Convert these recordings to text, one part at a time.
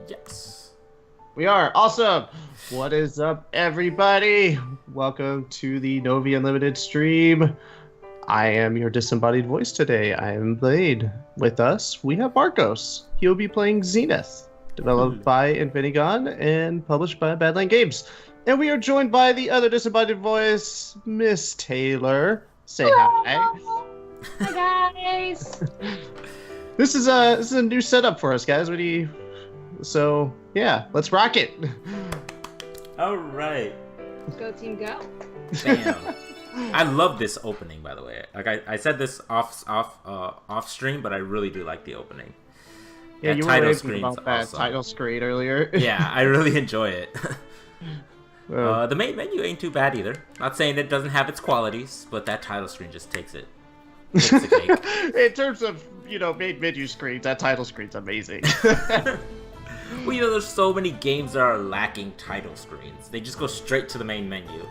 Yes. We are. Awesome. What is up, everybody? Welcome to the Novy Unlimited stream. I am your disembodied voice today. I am Blade. With us, we have Marcos. He'll be playing Zenith, developed by Infinigon and published by BadLand Games. And we are joined by the other disembodied voice, Miss Taylor. Say hi. Hi guys. This is a new setup for us, guys. So yeah, let's rock it. All right. Go team, go. Damn. I love this opening, by the way. Like I said this off stream, but I really do like the opening. Yeah, you were raving about that awesome. title screen earlier. Yeah, I really enjoy it. The main menu ain't too bad either. Not saying it doesn't have its qualities, but that title screen just takes it. Takes the cake. In terms of, main menu screens, that title screen's amazing. Well, there's so many games that are lacking title screens. They just go straight to the main menu.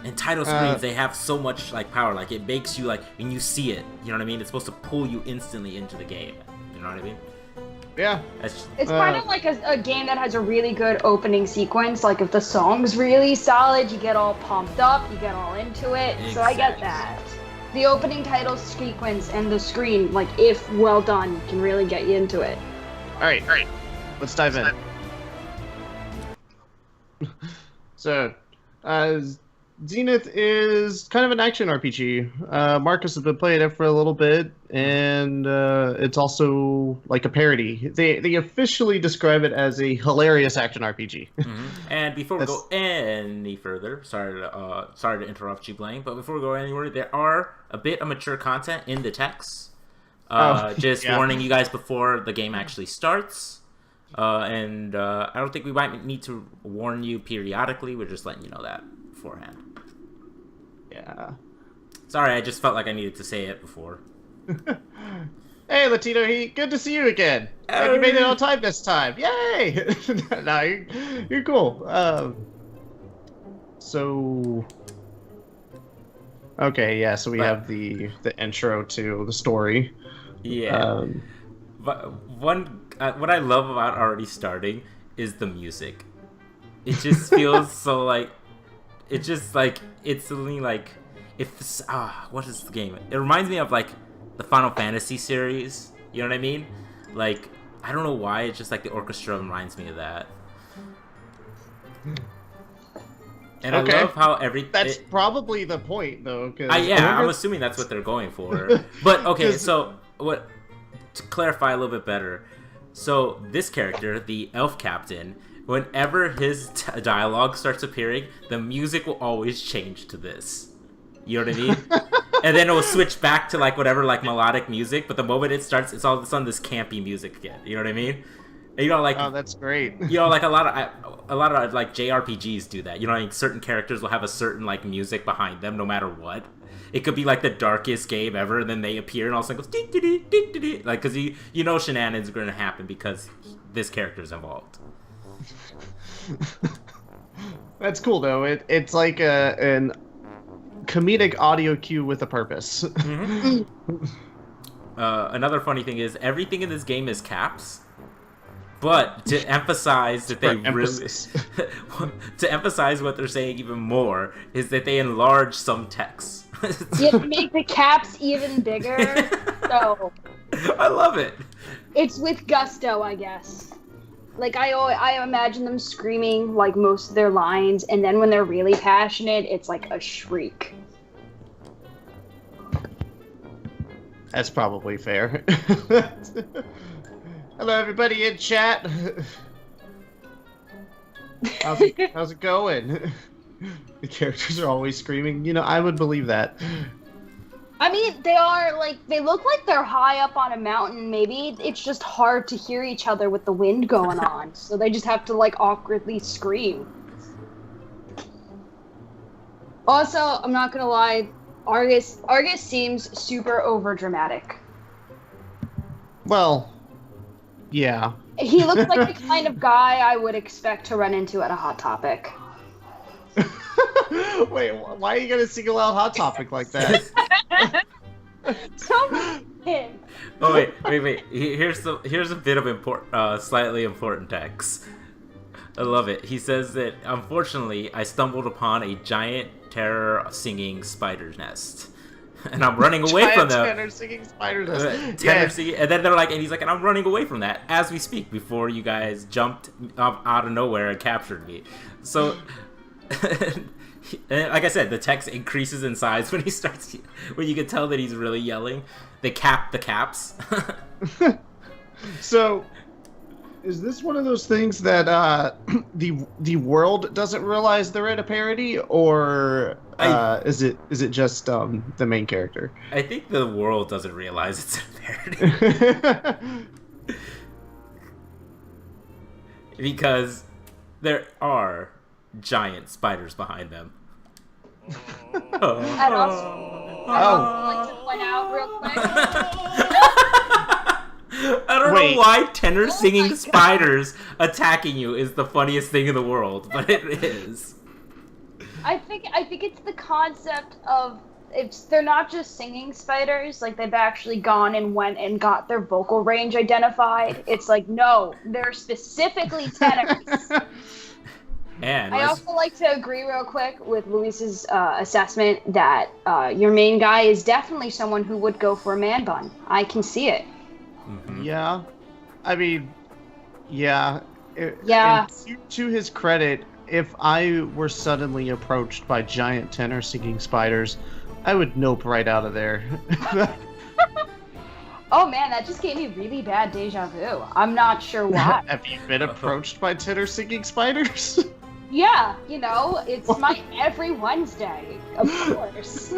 And title screens, they have so much power. It makes you when you see it, you know what I mean? It's supposed to pull you instantly into the game. You know what I mean? Yeah. It's kind of like a game that has a really good opening sequence. Like if the song's really solid, you get all pumped up, you get all into it. Exactly. So I get that. The opening title sequence and the screen, if well done, can really get you into it. All right. Let's dive in. So, Zenith is kind of an action RPG. Marcus has been playing it for a little bit, and it's also like a parody. They officially describe it as a hilarious action RPG. Mm-hmm. And before we go any further, sorry to interrupt you, Blane, but before we go anywhere, there are a bit of mature content in the text. Warning you guys before the game actually starts. And I don't think we might need to warn you periodically. We're just letting you know that beforehand. Yeah. Sorry, I just felt like I needed to say it before. Hey, Latino Heat, good to see you again. And you made it on time this time. Yay! No, you're cool. Okay, yeah, so we have the intro to the story. Yeah. But what I love about already starting is the music. It just feels so it's just it's something what is the game? It reminds me of the Final Fantasy series. You know what I mean? I don't know why. It's just the orchestra reminds me of that. And okay. I love how That's probably the point, though. I'm assuming that's what they're going for. But okay, so to clarify a little bit better, so this character, the elf captain, whenever his dialogue starts appearing, the music will always change to this. You know what I mean? And then it will switch back to whatever melodic music, but the moment it starts, it's all of a sudden this campy music again. You know what I mean? And, oh, that's great. A lot of JRPGs do that. Certain characters will have a certain music behind them no matter what. It could be the darkest game ever, and then they appear and all of a sudden goes dee-dee-dee-dee-dee-dee. Because shenanigans are going to happen because this character's involved. That's cool, though. It's like an comedic audio cue with a purpose. Mm-hmm. Another funny thing is everything in this game is caps. But to emphasize that to emphasize what they're saying even more is that they enlarge some text. You have to make the caps even bigger. So I love it. It's with gusto, I guess. I imagine them screaming most of their lines, and then when they're really passionate, it's a shriek. That's probably fair. Hello, everybody in chat. How's it going? The characters are always screaming. I would believe that. I mean, they look like they're high up on a mountain. Maybe it's just hard to hear each other with the wind going on, so they just have to awkwardly scream. Also, I'm not gonna lie, Argus seems super overdramatic. Well, yeah. He looks like the kind of guy I would expect to run into at a Hot Topic. Wait, why are you gonna single out Hot Topic like that? Don't him. Oh wait. Here's a bit of slightly important text. I love it. He says that unfortunately I stumbled upon a giant terror singing spider's nest. And I'm running away from them. Tenor singing spider nest. Singing, and then they're like, and he's like, and I'm running away from that as we speak before you guys jumped out of nowhere and captured me. So, and like I said, the text increases in size when when you can tell that he's really yelling. They cap the caps. So, is this one of those things that the world doesn't realize they're in a parody, or is it just the main character? I think the world doesn't realize it's a parody. Because there are giant spiders behind them. I'd also like to point out real quick. I don't know why tenor singing spiders attacking you is the funniest thing in the world, but it is. I think it's the concept of they're not just singing spiders, like they've actually gone and went and got their vocal range identified. It's like, no, they're specifically tenors. And I also like to agree real quick with Luis's assessment that your main guy is definitely someone who would go for a man bun. I can see it. Mm-hmm. Yeah, I mean, yeah. Yeah. To his credit, if I were suddenly approached by giant tenor singing spiders, I would nope right out of there. Oh man, that just gave me really bad deja vu. I'm not sure why. Have you been approached by tenor singing spiders? Yeah, you know, it's my every Wednesday, of course.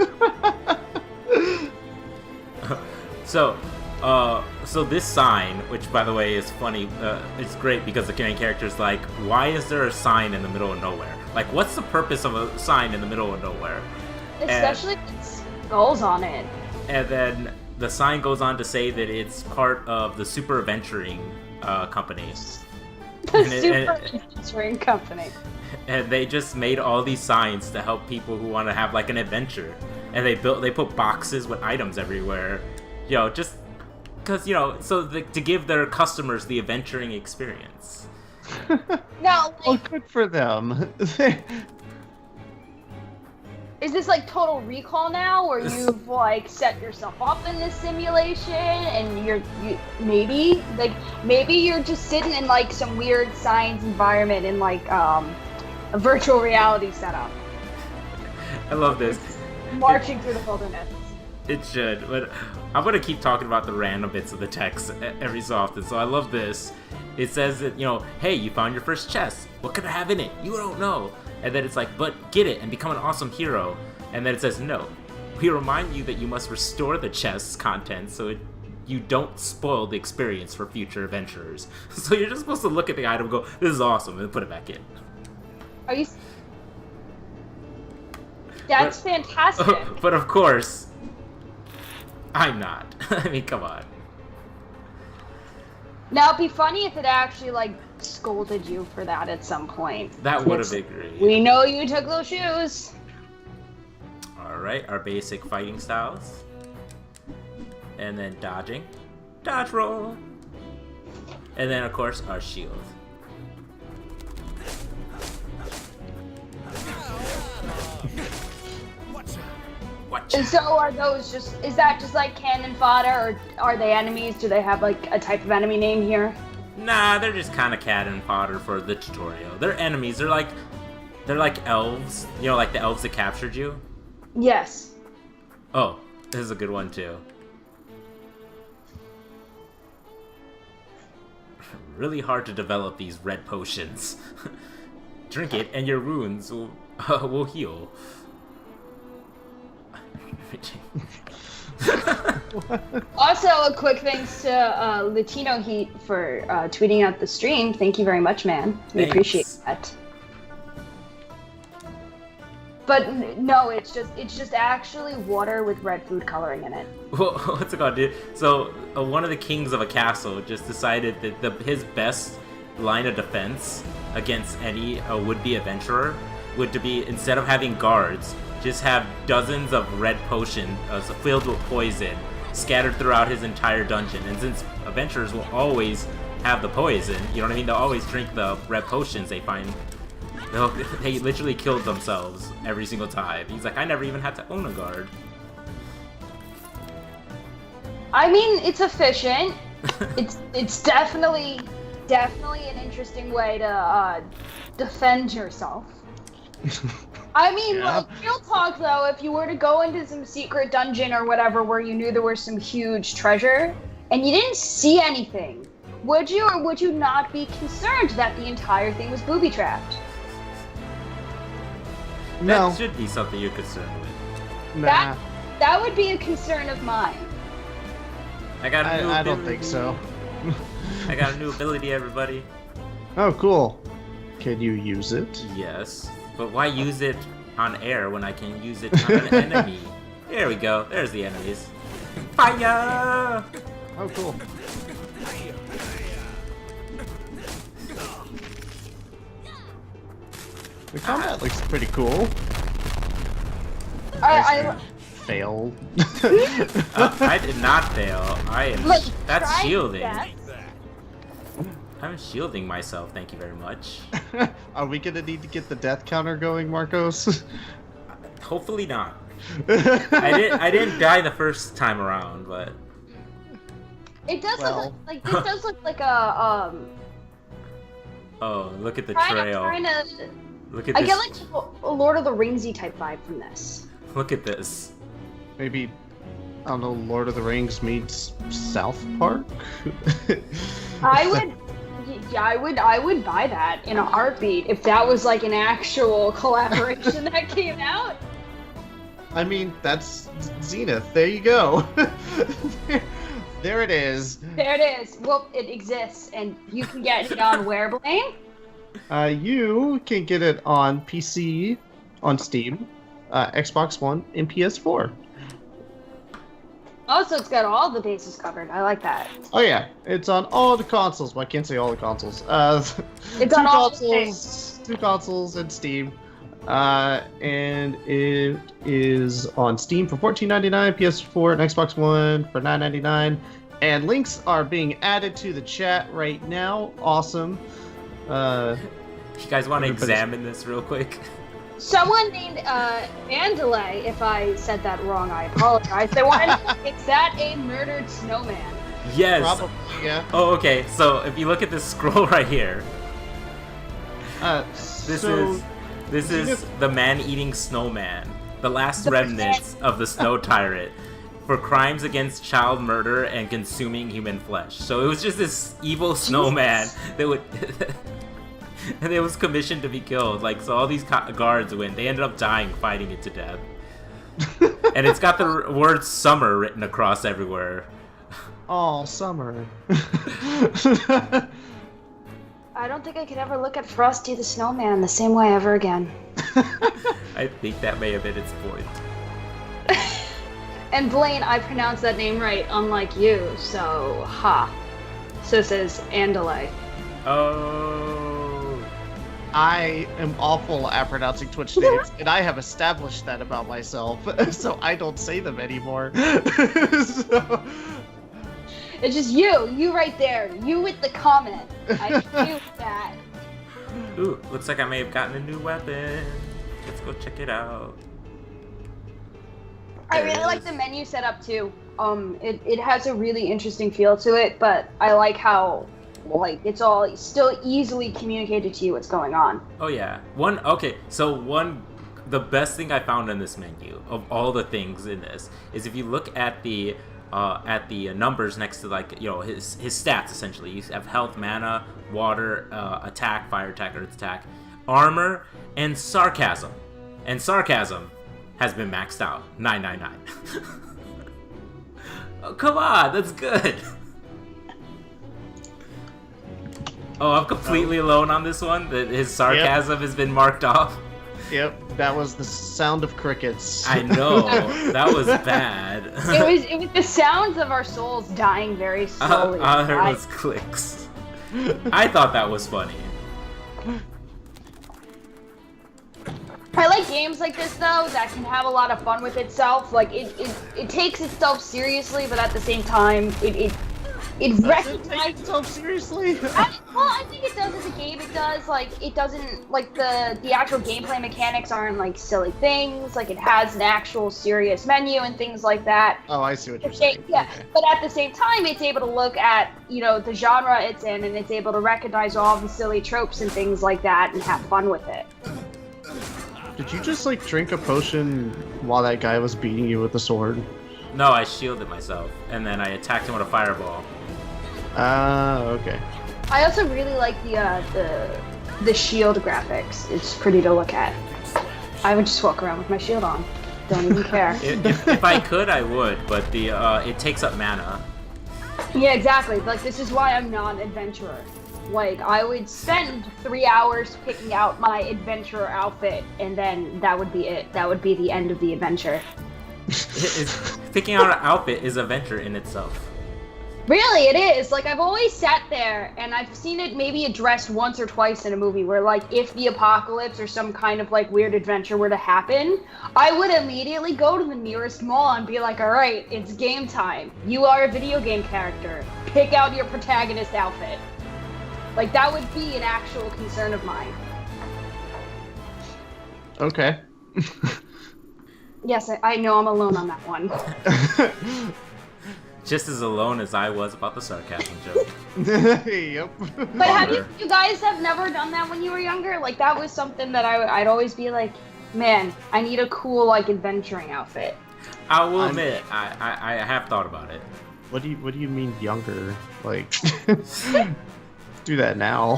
So this sign, which by the way is funny, it's great because the main character's like, why is there a sign in the middle of nowhere? Like, what's the purpose of a sign in the middle of nowhere? Especially with skulls on it. And then the sign goes on to say that it's part of the Super Adventuring company. Adventuring company. And they just made all these signs to help people who want to have like an adventure. And they put boxes with items everywhere, you know, just because, you know, to give their customers the adventuring experience. Now, like, well, good for them. Is this like Total Recall now, where you've like set yourself up in this simulation, and maybe you're just sitting in like some weird science environment in like a virtual reality setup. I love this. Marching through the wilderness. It should, but I'm gonna keep talking about the random bits of the text every so often. So I love this. It says that, you know, hey, you found your first chest. What could I have in it? You don't know. And then it's like, but get it and become an awesome hero. And then it says, no. We remind you that you must restore the chest's contents so you don't spoil the experience for future adventurers. So you're just supposed to look at the item and go, this is awesome, and put it back in. Are you? That's fantastic. But of course, I'm not. I mean, come on. Now, it'd be funny if it actually, like, scolded you for that at some point. That would have been great. We know you took those shoes. Alright, our basic fighting styles. And then dodging. Dodge roll. And then, of course, our shield. So are those is that just like cannon fodder, or are they enemies? Do they have like a type of enemy name here? Nah, they're just kind of cannon fodder for the tutorial. They're enemies. They're like elves. You know, like the elves that captured you? Yes. Oh, this is a good one too. Really hard to develop these red potions. Drink it and your wounds will heal. Also, a quick thanks to Latino Heat for tweeting out the stream. Thank you very much, man. We appreciate that. But no, it's just actually water with red food coloring in it. Well, what's it called, dude? So one of the kings of a castle just decided that his best line of defense against any would-be adventurer would to be, instead of having guards, just have dozens of red potions filled with poison, scattered throughout his entire dungeon. And since adventurers will always have the poison, you know what I mean? They'll always drink the red potions they find. They literally killed themselves every single time. He's like, I never even had to own a guard. I mean, it's efficient. it's definitely an interesting way to defend yourself. I mean, like, real talk though, if you were to go into some secret dungeon or whatever where you knew there was some huge treasure and you didn't see anything, would you or would you not be concerned that the entire thing was booby-trapped? No. That should be something you're concerned with. Nah. That would be a concern of mine. I got a new I ability. don't think so. I got a new ability, everybody. Oh, cool. Can you use it? Yes. But why use it on air when I can use it on an enemy? There we go. There's the enemies. Fire! Oh, cool. The combat looks pretty cool. I Fail. I did not fail. I am. Look, That's try shielding. that. I'm shielding myself. Thank you very much. Are we gonna need to get the death counter going, Marcos? Hopefully not. I didn't die the first time around, but It does Well. look like this does look like a oh, look at the trying trail. to Look at I this. get like a Lord of the Ringsy type vibe from this. Look at this. Maybe, I don't know, Lord of the Rings meets South Park? I would buy that in a heartbeat if that was like an actual collaboration that came out. I mean, that's Zenith. There you go. There it is. There it is. Well, it exists, and you can get it on where, Blane? You can get it on PC, on Steam, Xbox One, and PS4. Oh, so it's got all the bases covered. I like that. Oh yeah, it's on all the consoles. Well, I can't say all the consoles. It's on all the things. Two consoles and Steam. And it is on Steam for $14.99, PS4 and Xbox One for $9.99. And links are being added to the chat right now. Awesome. You guys want to Everybody's- examine this real quick? Someone named Mandalay, if I said that wrong, I apologize. They want to know, is that a murdered snowman? Yes. Probably, yeah. Oh, okay. So if you look at this scroll right here, this So, is the man-eating snowman, the last remnants of the snow tyrant, for crimes against child murder and consuming human flesh. So it was just this evil snowman that would. And it was commissioned to be killed. Like, so all these guards went. They ended up dying fighting it to death. And it's got the word summer written across everywhere. all summer. I don't think I could ever look at Frosty the Snowman the same way ever again. I think that may have been its point. And Blane, I pronounced that name right, unlike you, so ha. So says Andalay. Oh. I am awful at pronouncing Twitch names, and I have established that about myself, so I don't say them anymore. So, It's just you right there, you with the comment. I knew that. Ooh, looks like I may have gotten a new weapon. Let's go check it out. I really like the menu setup too. It has a really interesting feel to it, but I like how it's all still easily communicated to you what's going on. Oh yeah. The best thing I found in this menu of all the things in this is if you look at the numbers next to, like, you know, his stats essentially. You have health, mana, water, attack, fire attack, earth attack, armor, and sarcasm. And sarcasm has been maxed out. 999. Oh, come on, that's good. Oh, I'm completely alone on this one. That his sarcasm has been marked off. yep, that was the sound of crickets. I know, that was bad. It was the sounds of our souls dying very slowly. All I heard was clicks. I thought that was funny. I like games like this though that can have a lot of fun with itself. Like it takes itself seriously, but at the same time, it recognizes itself seriously. I think it does as a game. It does it doesn't like the actual gameplay mechanics aren't like silly things. Like it has an actual serious menu and things like that. Oh, I see what you're saying. Yeah, okay. but at the same time, it's able to look at the genre it's in, and it's able to recognize all the silly tropes and things like that, and have fun with it. Did you just drink a potion while that guy was beating you with the sword? No, I shielded myself, and then I attacked him with a fireball. Okay. I also really like the shield graphics. It's pretty to look at. I would just walk around with my shield on. Don't even care. If I could, I would, but it takes up mana. Yeah, exactly. Like, this is why I'm not an adventurer. Like, I would spend 3 hours picking out my adventurer outfit, and then that would be it. That would be the end of the adventure. Picking out an outfit is a venture in itself. Really, it is. Like, I've always sat there, and I've seen it maybe addressed once or twice in a movie where, like, if the apocalypse or some kind of, weird adventure were to happen, I would immediately go to the nearest mall and be like, alright, it's game time. You are a video game character. Pick out your protagonist outfit. Like, that would be an actual concern of mine. Okay. Yes, I know I'm alone on that one. Just as alone as I was about the sarcasm joke. Yep. But you guys have never done that when you were younger? Like, that was something that I'd always be like, man, I need a cool, adventuring outfit. I will admit, I have thought about it. What do you mean younger? Do that now.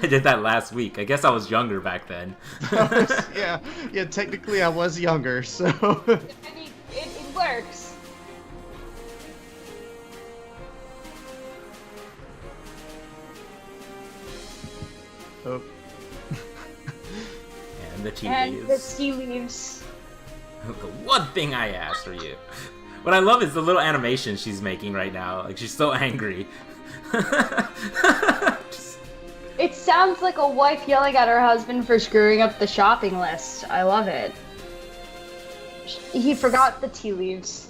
I did that last week. I guess I was younger back then. Yeah, technically I was younger, so... I mean, it works. Oh. And the tea And leaves. the tea leaves. The one thing I asked for you. What I love is the little animation she's making right now. Like, she's so angry. It sounds like a wife yelling at her husband for screwing up the shopping list. I love it. He forgot the tea leaves.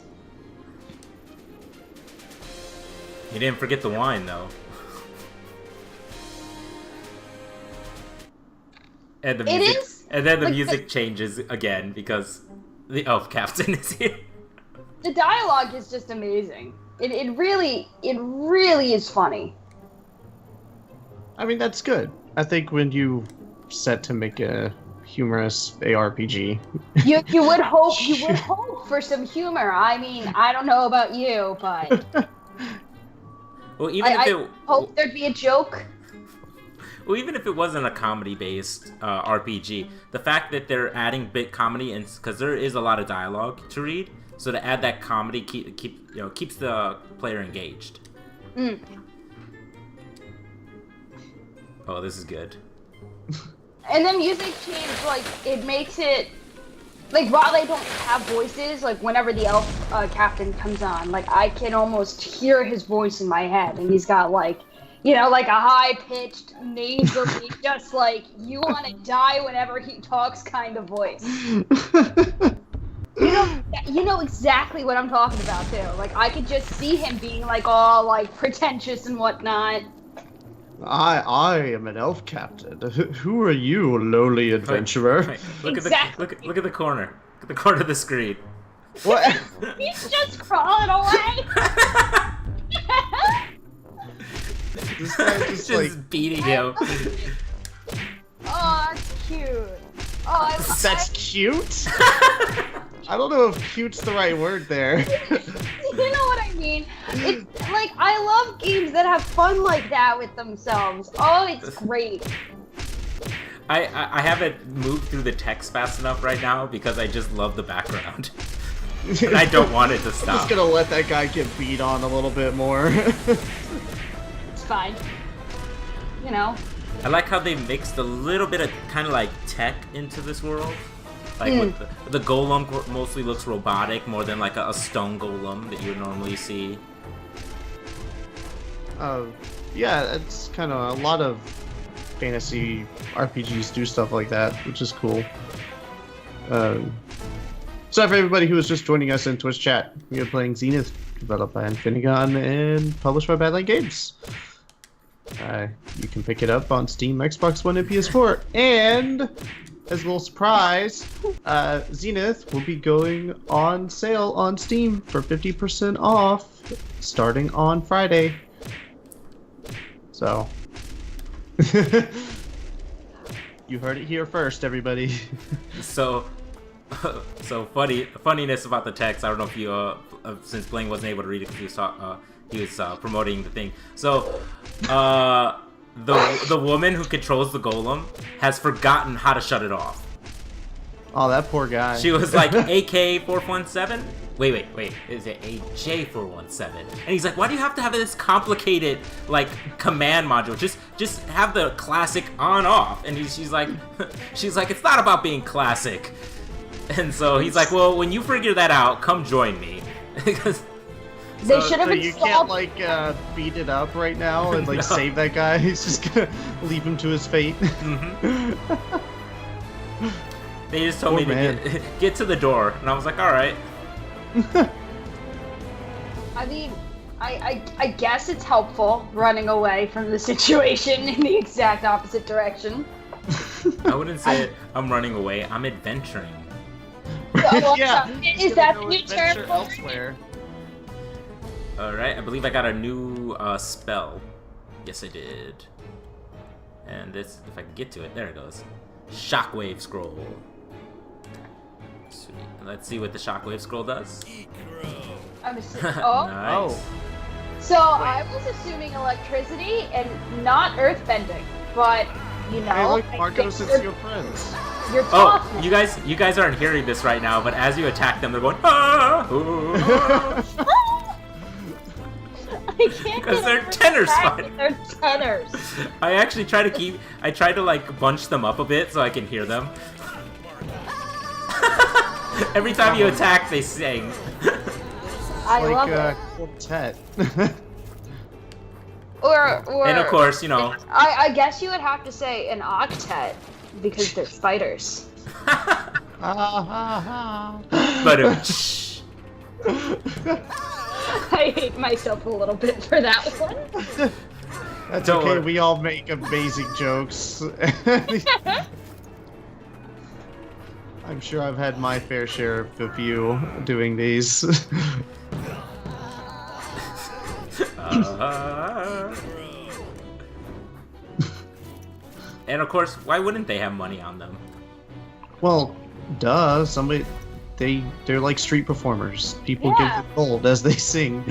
You didn't forget the wine, though. And the music, and then the music changes again because the elf captain is here. The dialogue is just amazing. It really is funny. I mean, that's good. I think when you set to make a humorous ARPG, you would hope for some humor. I mean, I don't know about you, but well, even I hope there'd be a joke. Well, even if it wasn't a comedy-based RPG, the fact that they're adding bit comedy, and because there is a lot of dialogue to read, so to add that comedy keeps the player engaged. Mm. Oh, this is good. And the music change, it makes it, while they don't have voices, whenever the elf captain comes on, I can almost hear his voice in my head, and he's got, a high-pitched, nasally, just, you want to die whenever he talks kind of voice. You know exactly what I'm talking about, too. I could just see him being, all, pretentious and whatnot. I am an elf captain. Who are you, lowly adventurer? Wait. Look Exactly. look at the corner. Look at the corner of the screen. What? He's just crawling away. This guy's just beating him. Oh, that's cute. Oh, That's cute? I don't know if cute's the right word there. You know what I mean? It's I love games that have fun like that with themselves. Oh, it's great. I haven't moved through the text fast enough right now because I just love the background. And I don't want it to stop. I'm just gonna let that guy get beat on a little bit more. It's fine. You know. I like how they mixed a little bit of kind of tech into this world. With the golem mostly looks robotic more than a stone golem that you would normally see. Yeah, it's kind of a lot of fantasy RPGs do stuff like that, which is cool. So for everybody who was just joining us in Twitch chat, we are playing Zenith, developed by Infinigon and published by BadLand Games. You can pick it up on Steam, Xbox One, and PS4. And as a little surprise, Zenith will be going on sale on Steam for 50% off starting on Friday. So, you heard it here first, everybody. So funniness about the text. I don't know if you, since Blane wasn't able to read it because he was promoting the thing. So, the woman who controls the golem has forgotten how to shut it off. Oh, that poor guy. She was like, AK-417? Wait, is it AJ-417? And he's like, why do you have to have this complicated, like, command module? Just have the classic on-off. And she's like, it's not about being classic. And so he's like, well, when you figure that out, come join me. Because they should have you can't, like, beat it up right now and, like, No. save that guy. He's just gonna leave him to his fate. They just told Poor me to get to the door. And I was like, all right. I mean, I guess it's helpful running away from the situation in the exact opposite direction. I wouldn't say I'm running away. I'm adventuring. Oh, Yeah, is that the new term? elsewhere? Alright, I believe I got a new spell. Yes, I did. And this, if I can get to it, there it goes. Shockwave Scroll. Sweet. Let's see what the Shockwave Scroll does. I'm assuming. Oh, Nice. so I was assuming electricity and not earthbending, but you know, Hey, look, I Marcos, think it's your friends. you're Oh, talking. you guys aren't hearing this right now, but as you attack them, they're going, ah! Ooh, ah." I can't Because get they're over tenor the fact spiders. that They're tenors. I actually try to like bunch them up a bit so I can hear them. Every time you attack, they sing. I Like love a it. quartet. Or And of course, you know. I guess you would have to say an octet because they're spiders. But I hate myself a little bit for that one. That's Don't okay, worry. we all make amazing jokes. I'm sure I've had my fair share of a few doing these. And of course, why wouldn't they have money on them? Well, duh, they're like street performers. People Yeah. give them gold as they sing.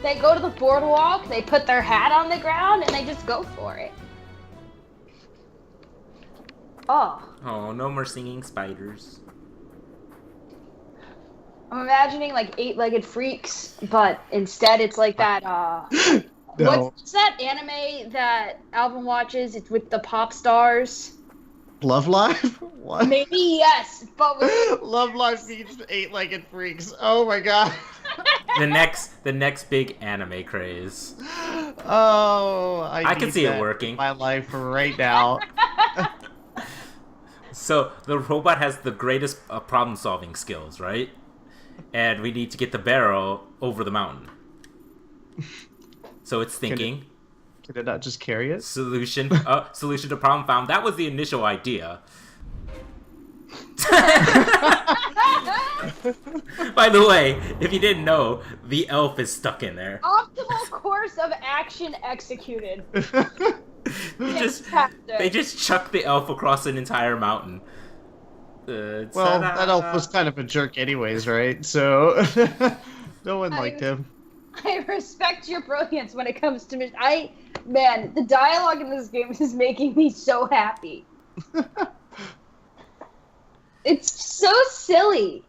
They go to the boardwalk, they put their hat on the ground, and they just go for it. Oh, Oh, no more singing spiders. I'm imagining like eight-legged freaks, but instead it's like that, No. what's that anime that Alvin watches? It's with the pop stars. Love Live? What? Maybe yes, but with Love Live means eight-legged freaks. Oh my god. The next big anime craze. Oh, I can need see it that working. in my life right now. So the robot has the greatest problem-solving skills, right? And we need to get the barrel over the mountain. So it's thinking. Can it not just carry it? Solution to problem found. That was the initial idea. By the way, if you didn't know, the elf is stuck in there. optimal course of action executed. They just chucked the elf across an entire mountain. Well, Ta-da! that elf was kind of a jerk anyways, right? So, no one liked him. I respect your brilliance when it comes to man, the dialogue in this game is making me so happy. It's so silly.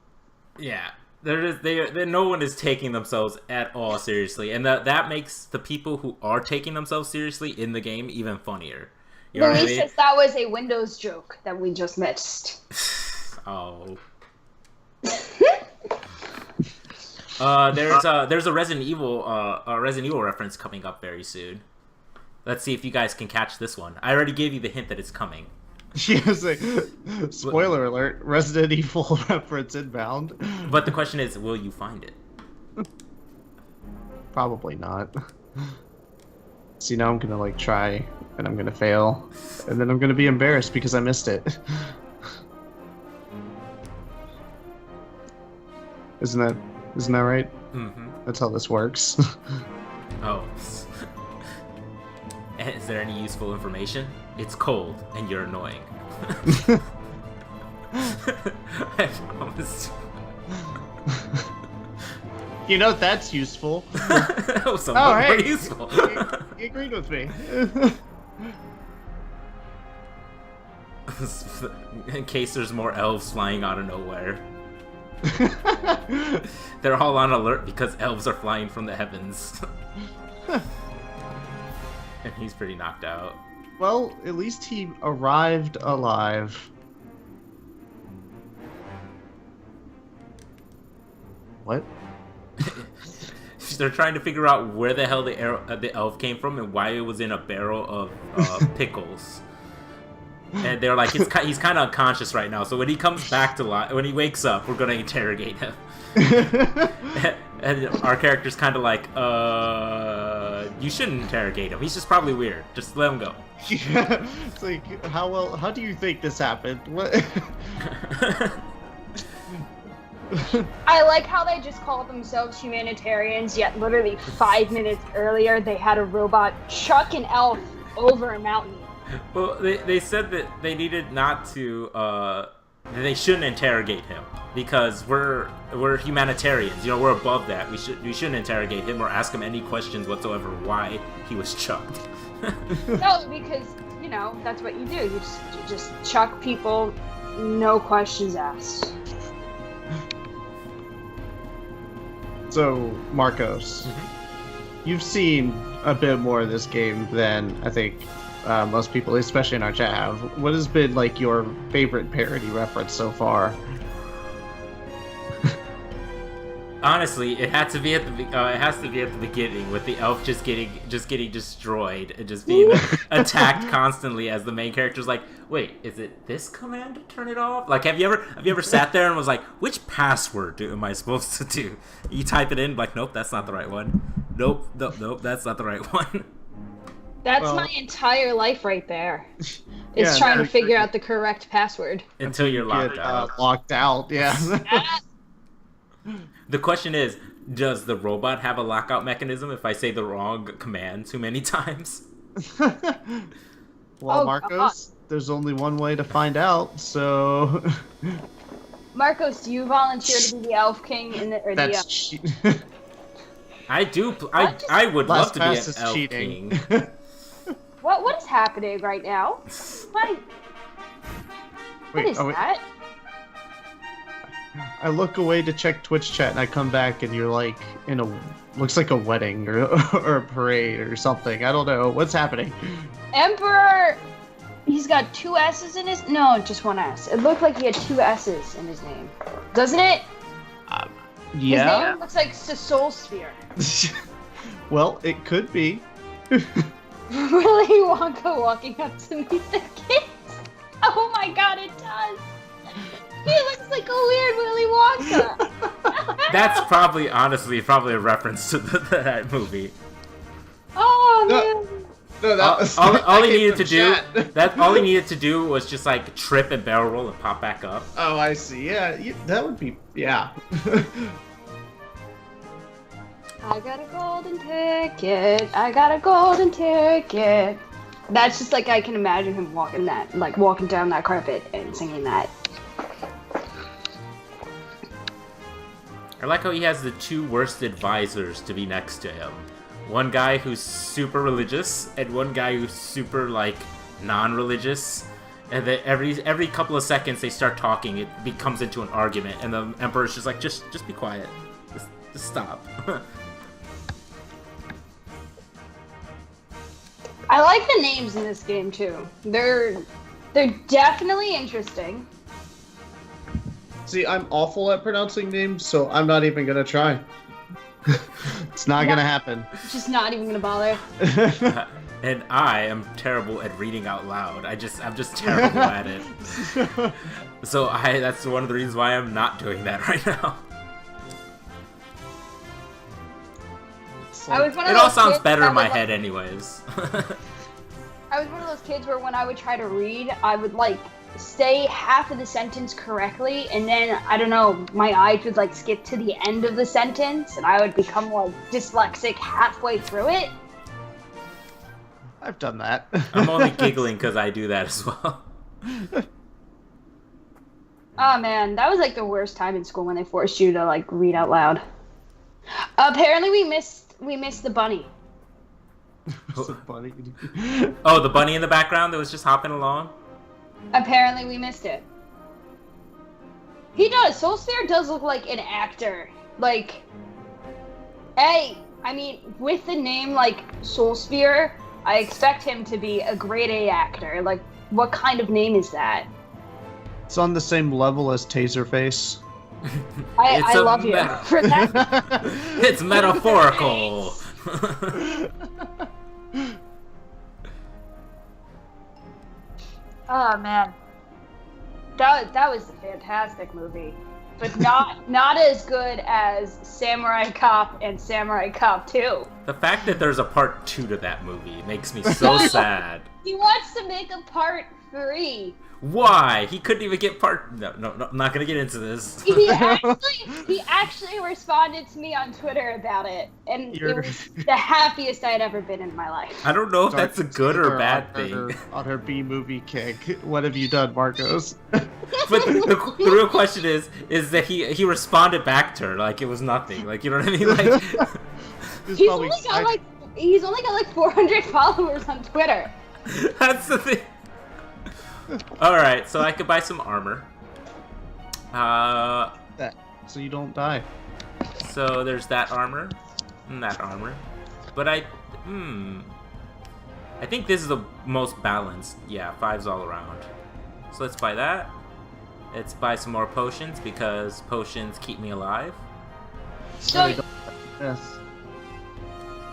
Yeah, no one is taking themselves at all seriously, and that makes the people who are taking themselves seriously in the game even funnier. You know what I Louise mean? says that was a Windows joke that we just missed. Oh. There's a Resident Evil reference coming up very soon. let's see if you guys can catch this one. I already gave you the hint that it's coming. Yes, spoiler alert, Resident Evil reference inbound. But the question is, will you find it? Probably not. See, now I'm gonna like try, and I'm gonna fail, and then I'm gonna be embarrassed because I missed it. Isn't that right? Mm-hmm. That's how this works. Oh. Is there any useful information? It's cold, and you're annoying. I promised. You know, that's useful. Oh, somewhat more useful. He agreed with me. In case there's more elves flying out of nowhere. They're all on alert because elves are flying from the heavens. And he's pretty knocked out. Well, at least he arrived alive. What? They're trying to figure out where the hell the elf came from and why it was in a barrel of pickles. And they're like, he's kind of unconscious right now. So when he comes back to life, when he wakes up, we're gonna interrogate him. And our character's kind of like, you shouldn't interrogate him. He's just probably weird. Just let him go. Yeah, it's like, how do you think this happened? What? I like how they just call themselves humanitarians, yet literally 5 minutes earlier they had a robot chuck an elf over a mountain. Well, they said that they needed not to, they shouldn't interrogate him because we're humanitarians. You know, we're above that. We shouldn't interrogate him or ask him any questions whatsoever why he was chucked. No, because you know that's what you do. You just chuck people, no questions asked. So, Marcos, you've seen a bit more of this game than I think most people, especially in our chat, have. What has been like your favorite parody reference so far? Honestly, it has to be at the beginning with the elf just getting destroyed and just being attacked constantly as the main character's like, wait, is it this command to turn it off? Like, have you ever sat there and was like, which password am I supposed to do? You type it in, like, nope, that's not the right one. Nope, that's not the right one. That's my entire life right there. Is trying to figure out the correct password. Until you're locked out. Locked out, yeah. The question is, does the robot have a lockout mechanism if I say the wrong command too many times? Well, Marcos, there's only one way to find out, so... Marcos, do you volunteer to be the Elf King in the... I do. I would love to be an Elf cheating. King. What is happening right now? What is that? I look away to check Twitch chat, and I come back, and you're like in looks like a wedding or a parade or something. I don't know what's happening. Emperor, he's got 2 S's in his. No, just 1 S. It looked like he had 2 S's in his name, doesn't it? Yeah. His name looks like Soul Sphere. Well, it could be. Willy Wonka walking up to meet the kids. Oh my God, it does. He looks like a weird Willy Wonka. That's probably a reference to that movie. Oh man. No, that was all he needed to do. All he needed to do was just like trip and barrel roll and pop back up. Oh, I see. Yeah, that would be. Yeah. I got a golden ticket. I got a golden ticket. That's just like I can imagine him walking down that carpet and singing that. I like how he has the 2 worst advisors to be next to him. One guy who's super religious, and one guy who's super, like, non-religious. And then every couple of seconds they start talking, it becomes into an argument, and the Emperor's just like, just be quiet. Just stop. I like the names in this game, too. They're definitely interesting. See, I'm awful at pronouncing names, so I'm not even gonna try. It's not gonna happen. Just not even gonna bother. And I am terrible at reading out loud. I'm just terrible at it. So that's one of the reasons why I'm not doing that right now. I was one of It those all sounds kids better in that my would, head anyways. I was one of those kids where when I would try to read, I would like say half of the sentence correctly, and then I don't know, my eyes would like skip to the end of the sentence, and I would become like dyslexic halfway through it. I've done that. I'm only giggling because I do that as well. Oh man, that was like the worst time in school when they forced you to like read out loud. Apparently we missed the bunny. The bunny. Oh, the bunny in the background that was just hopping along? Apparently we missed it. He does. Soulsphere does look like an actor. Like, hey, I mean, with the name like Soulsphere, I expect him to be a grade A actor. Like, what kind of name is that? It's on the same level as Taserface. I love you for that. It's metaphorical. Oh man, that was a fantastic movie, but not as good as Samurai Cop and Samurai Cop 2. The fact that there's a part 2 to that movie makes me so sad. He wants to make a part 3. Why? He couldn't even get part... No, I'm not gonna get into this. He actually responded to me on Twitter about it, and it was the happiest I'd ever been in my life. I don't know if that's a good or bad thing. On her B-movie kick. What have you done, Marcos? But the real question is that he responded back to her like it was nothing. Like, you know what I mean? Like, he's only got like 400 followers on Twitter. That's the thing. Alright, so I could buy some armor. So you don't die. So there's that armor and that armor. But I think this is the most balanced. Yeah, 5's all around. So let's buy that. Let's buy some more potions because potions keep me alive. So Yes.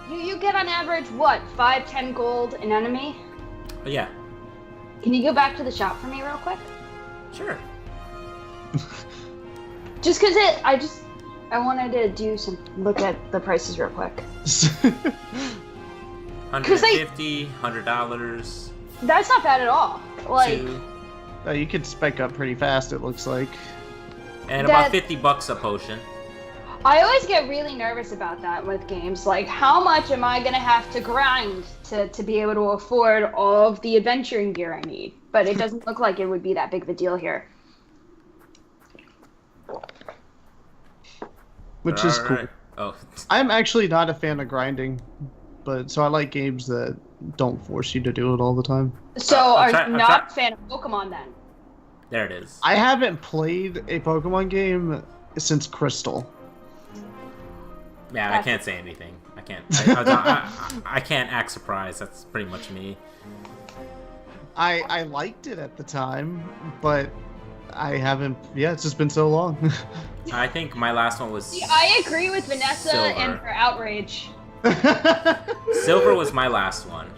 you get on average what, 5-10 gold an enemy? But yeah. Can you go back to the shop for me real quick? Sure. Just because I wanted to do some look at the prices real quick. $150, $100. That's not bad at all. Like, You could spec up pretty fast, it looks like. And about $50 a potion. I always get really nervous about that with games. Like, how much am I gonna have to grind to be able to afford all of the adventuring gear I need? But it doesn't look like it would be that big of a deal here. Which is cool. Right. Oh. I'm actually not a fan of grinding, so I like games that don't force you to do it all the time. So are you not a fan of Pokemon then? There it is. I haven't played a Pokemon game since Crystal. Yeah, I can't say anything. I can't. I can't act surprised. That's pretty much me. I liked it at the time, but I haven't. Yeah, it's just been so long. I think my last one was. See, I agree with Vanessa Silver. and her outrage. Silver was my last one.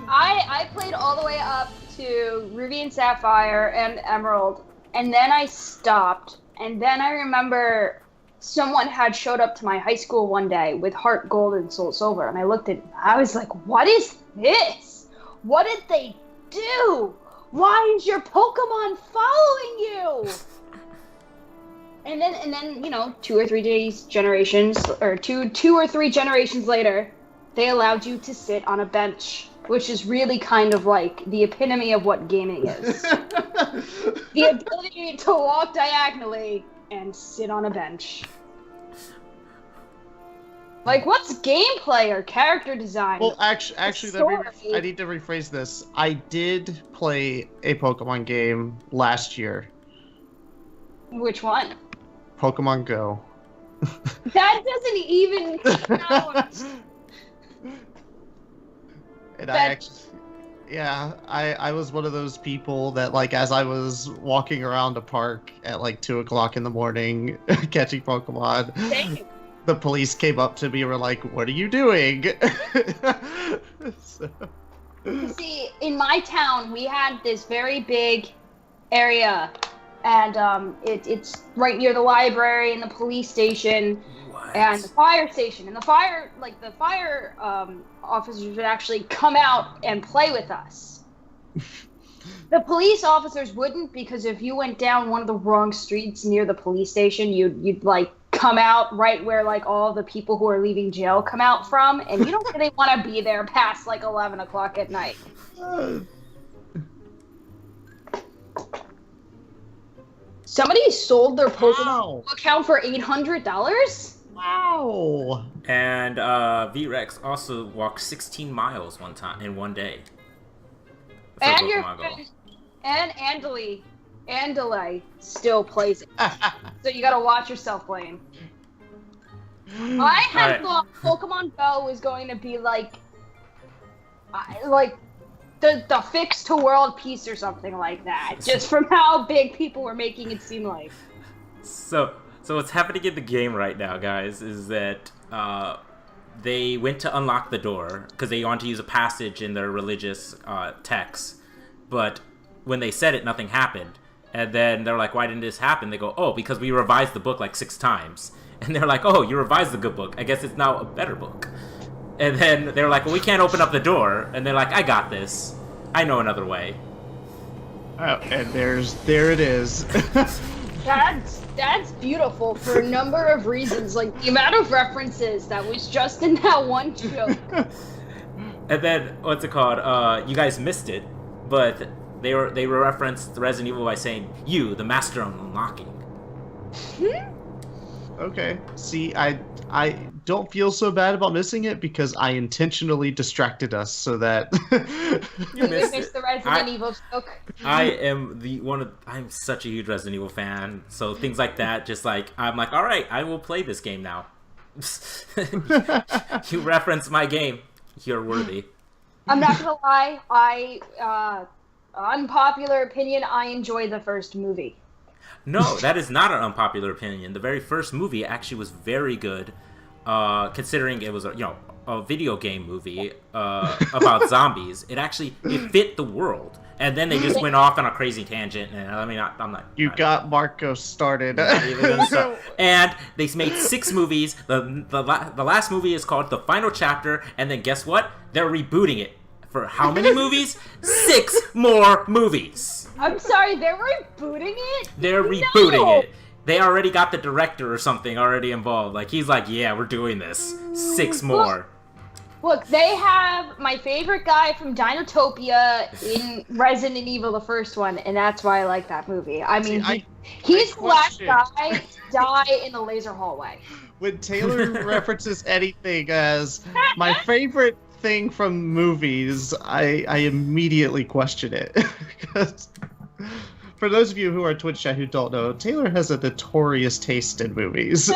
I played all the way up to Ruby and Sapphire and Emerald, and then I stopped. And then I remember someone had showed up to my high school one day with Heart Gold and Soul Silver, and I looked at it, I was like, what is this? What did they do? Why is your Pokemon following you? And then you know, two or three generations later, they allowed you to sit on a bench, which is really kind of like the epitome of what gaming is. The ability to walk diagonally and sit on a bench. Like, what's gameplay or character design? Well, actually, I need to rephrase this. I did play a Pokemon game last year. Which one? Pokemon Go. That doesn't even count. And I was one of those people that, like, as I was walking around a park at like 2 o'clock in the morning, catching Pokemon. Same. the police came up to me and were like, "What are you doing?" So. See, in my town, we had this very big area, and it's right near the library and the police station and the fire station. And the fire officers would actually come out and play with us. The police officers wouldn't, because if you went down one of the wrong streets near the police station, you'd like come out right where like all the people who are leaving jail come out from, and you don't really want to be there past like 11 o'clock at night. Somebody sold their Pokemon account for $800. Wow. And V-Rex also walked 16 miles in one day. And your friend, and Andalay still plays it. So you gotta watch yourself, Blane. I had thought Pokemon Go was going to be like the fix to world peace or something like that, just from how big people were making it seem like. So what's happening in the game right now, guys, is that they went to unlock the door because they want to use a passage in their religious texts, but when they said it, nothing happened. And then they're like, "Why didn't this happen?" They go, "Oh, because we revised the book like 6 times." And they're like, "Oh, you revised the good book. I guess it's now a better book." And then they're like, "Well, we can't open up the door." And they're like, "I got this. I know another way." Oh, and there it is. That's beautiful for a number of reasons. Like the amount of references that was just in that one joke. And then what's it called? You guys missed it, but they referenced Resident Evil by saying, "You, the master of unlocking." Okay. See, I don't feel so bad about missing it because I intentionally distracted us so that you missed the Resident Evil joke. I'm such a huge Resident Evil fan, so things like that, just like I'm like, all right, I will play this game now. You reference my game, you're worthy. I'm not gonna lie, unpopular opinion, I enjoy the first movie. No, that is not an unpopular opinion. The very first movie actually was very good, considering it was a video game movie about zombies. It fit the world, and then they just went off on a crazy tangent. And I mean, I'm not. You got Marco started. And they made 6 movies. The last movie is called The Final Chapter, and then guess what? They're rebooting it. For how many movies? 6 more movies. I'm sorry, they're rebooting it? They're rebooting it. They already got the director or something already involved. Like, he's like, yeah, we're doing this. 6 more. Look, they have my favorite guy from Dinotopia in Resident Evil, the first one, and that's why I like that movie. I mean, he's the last guy to die in the laser hallway. When Taylor references anything as my favorite thing from movies, I immediately question it. Because for those of you who are Twitch chat who don't know, Taylor has a notorious taste in movies.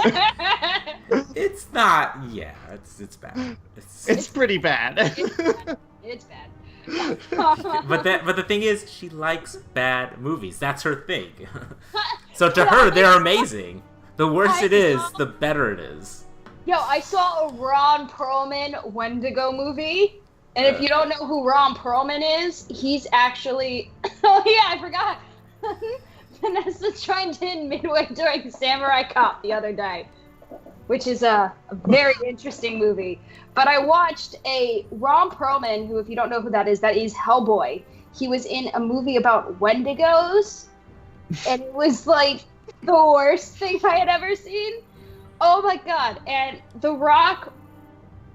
It's not. Yeah, it's bad. It's pretty bad. It's bad. But the thing is, she likes bad movies. That's her thing. So to her, they're amazing. The worse it is, the better it is. Yo, I saw a Ron Perlman Wendigo movie, and if you don't know who Ron Perlman is, he's actually... Oh yeah, I forgot. Vanessa chimed in midway during Samurai Cop the other day, which is a very interesting movie. But I watched a Ron Perlman, who, if you don't know who that is Hellboy. He was in a movie about Wendigos, and it was like the worst thing I had ever seen. Oh my god, and The Rock,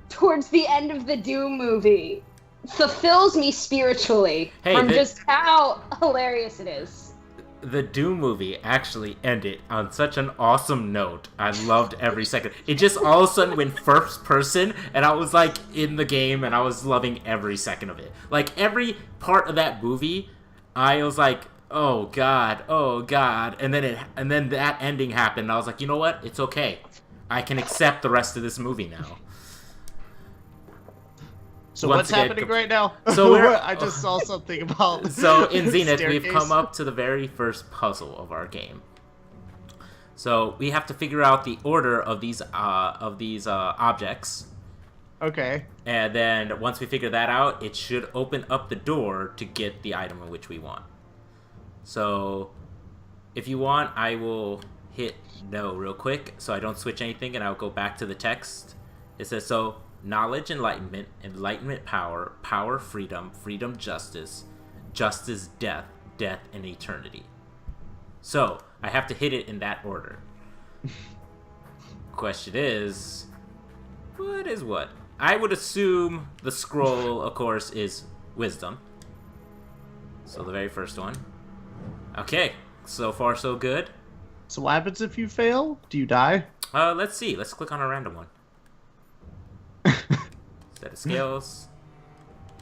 towards the end of the Doom movie, fulfills me spiritually from just how hilarious it is. The Doom movie actually ended on such an awesome note. I loved every second. It just all of a sudden went first person, and I was like in the game, and I was loving every second of it. Like every part of that movie, I was like, oh god, and then that ending happened, and I was like, you know what? It's okay. I can accept the rest of this movie now. So what's happening right now? So I just saw something about. So in Zenith, we've come up to the very first puzzle of our game. So we have to figure out the order of these objects. Okay. And then once we figure that out, it should open up the door to get the item in which we want. So if you want, I will hit no real quick so I don't switch anything, and I'll go back to the text. It says, so knowledge, enlightenment, enlightenment, power, power, freedom, freedom, justice, justice, death, death, and eternity. So I have to hit it in that order. Question is, what is what? I would assume the scroll, of course, is wisdom. So the very first one. Okay, so far so good. So what happens if you fail? Do you die? Let's see. Let's click on a random one. Set of scales.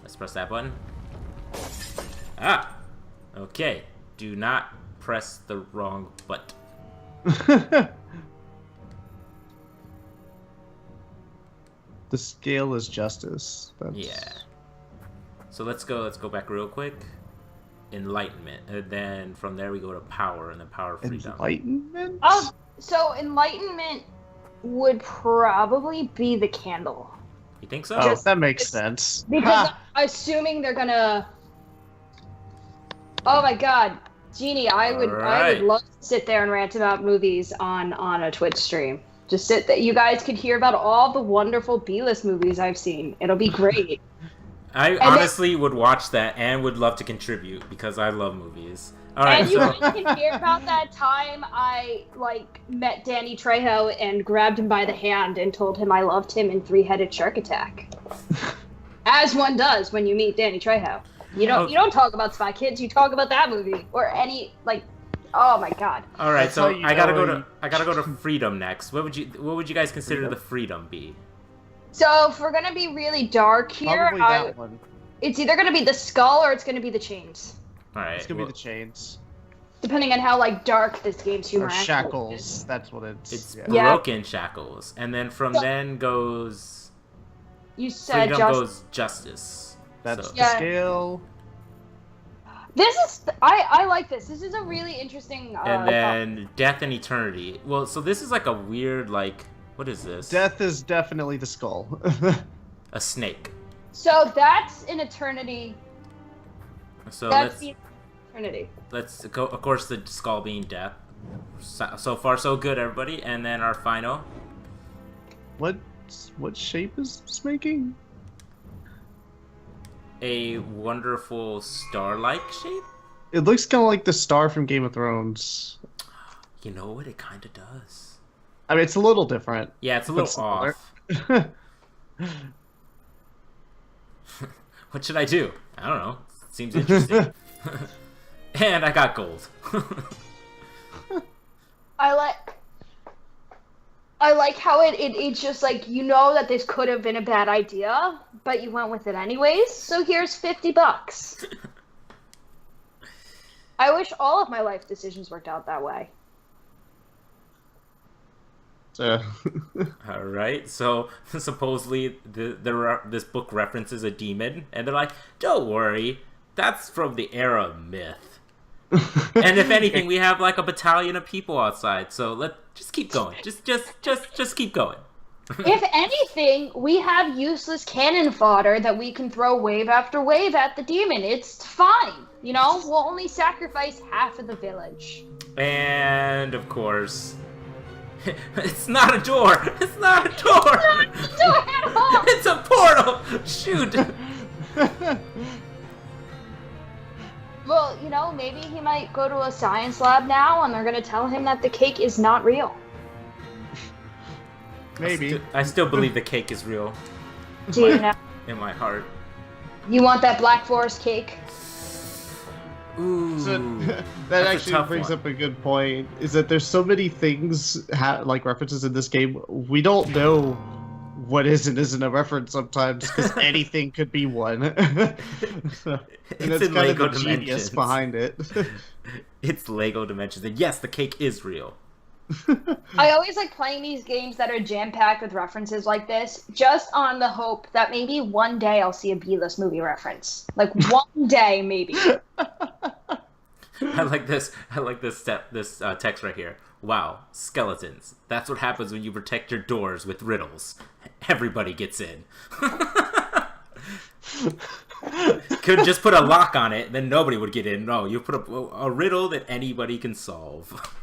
Let's press that button. Ah! Okay. Do not press the wrong button. The scale is justice. That's... Yeah. So let's go back real quick. Enlightenment. And then from there we go to power, and then power, freedom. Enlightenment? Oh, so enlightenment would probably be the candle. You think so? Oh, that makes sense. Because I'm assuming they're gonna... Oh my god. Jeannie, I would love to sit there and rant about movies on a Twitch stream. Just sit there. You guys could hear about all the wonderful B-list movies I've seen. It'll be great. I honestly would watch that and would love to contribute because I love movies. All right, and you guys can hear about that time I met Danny Trejo and grabbed him by the hand and told him I loved him in Three-Headed Shark Attack. As one does when you meet Danny Trejo. You don't talk about Spy Kids, you talk about that movie or any oh my god. All right, so I gotta go to freedom next. What would you guys consider the freedom be? So if we're gonna be really dark here, that one. It's either gonna be the skull or it's gonna be the chains. All right, it's gonna be the chains. Depending on how dark this game's humor or actually shackles. is. That's what it's. It's Yeah. broken shackles, and then from then goes. You said freedom goes justice. That's so. the scale. This is I like this. This is a really interesting. And then death and eternity. Well, so this is like a weird what is this? Death is definitely the skull. A snake. So that's an eternity. So that's the eternity. Let's go. Of course, the skull being death. So far, so good, everybody. And then our final. What shape is this making? A wonderful star-like shape. It looks kind of like the star from Game of Thrones. You know what? It kind of does. I mean, it's a little different. Yeah, it's a little off. What should I do? I don't know. Seems interesting. And I got gold. I like how it's just that this could have been a bad idea, but you went with it anyways. So here's $50. I wish all of my life decisions worked out that way. All right. So supposedly this book references a demon, and they're like, "Don't worry, that's from the era of myth." And if anything, we have a battalion of people outside. So just keep going. Just keep going. If anything, we have useless cannon fodder that we can throw wave after wave at the demon. It's fine. We'll only sacrifice half of the village. And of course, it's not a door. It's not a door. It's not a door at all. It's a portal. Shoot. Well, maybe he might go to a science lab now, and they're going to tell him that the cake is not real. Maybe. I still believe the cake is real. Do you know? In my heart. You want that Black Forest cake? Ooh. So, that actually brings up a good point. Is that there's so many things references in this game we don't know what is and isn't a reference sometimes because anything could be one. And It's that's in kind Lego of the genius dimensions. behind it. It's Lego dimensions, and yes, the cake is real. I always like playing these games that are jam-packed with references like this, just on the hope that maybe one day I'll see a B-list movie reference. One day, maybe. I like this text right here. wow, skeletons. That's what happens when you protect your doors with riddles. Everybody gets in. Could just put a lock on it, then nobody would get in. No, you put a riddle that anybody can solve.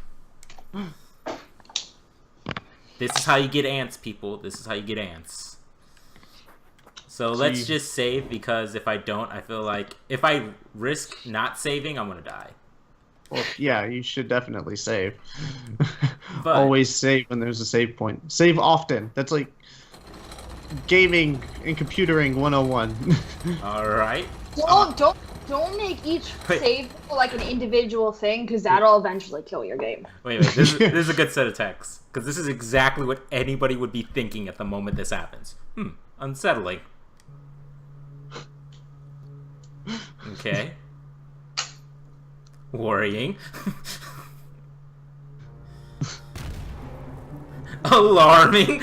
This is how you get ants, people. This is how you get ants. So let's just save, because if I don't, I feel like if I risk not saving, I'm gonna die. Well, yeah, you should definitely save. But, always save when there's a save point. Save often. That's like gaming and computering 101. all right. Don't make each save like an individual thing, because that'll eventually kill your game. Wait. This is a good set of texts, because this is exactly what anybody would be thinking at the moment this happens. Unsettling. Okay. Worrying. Alarming.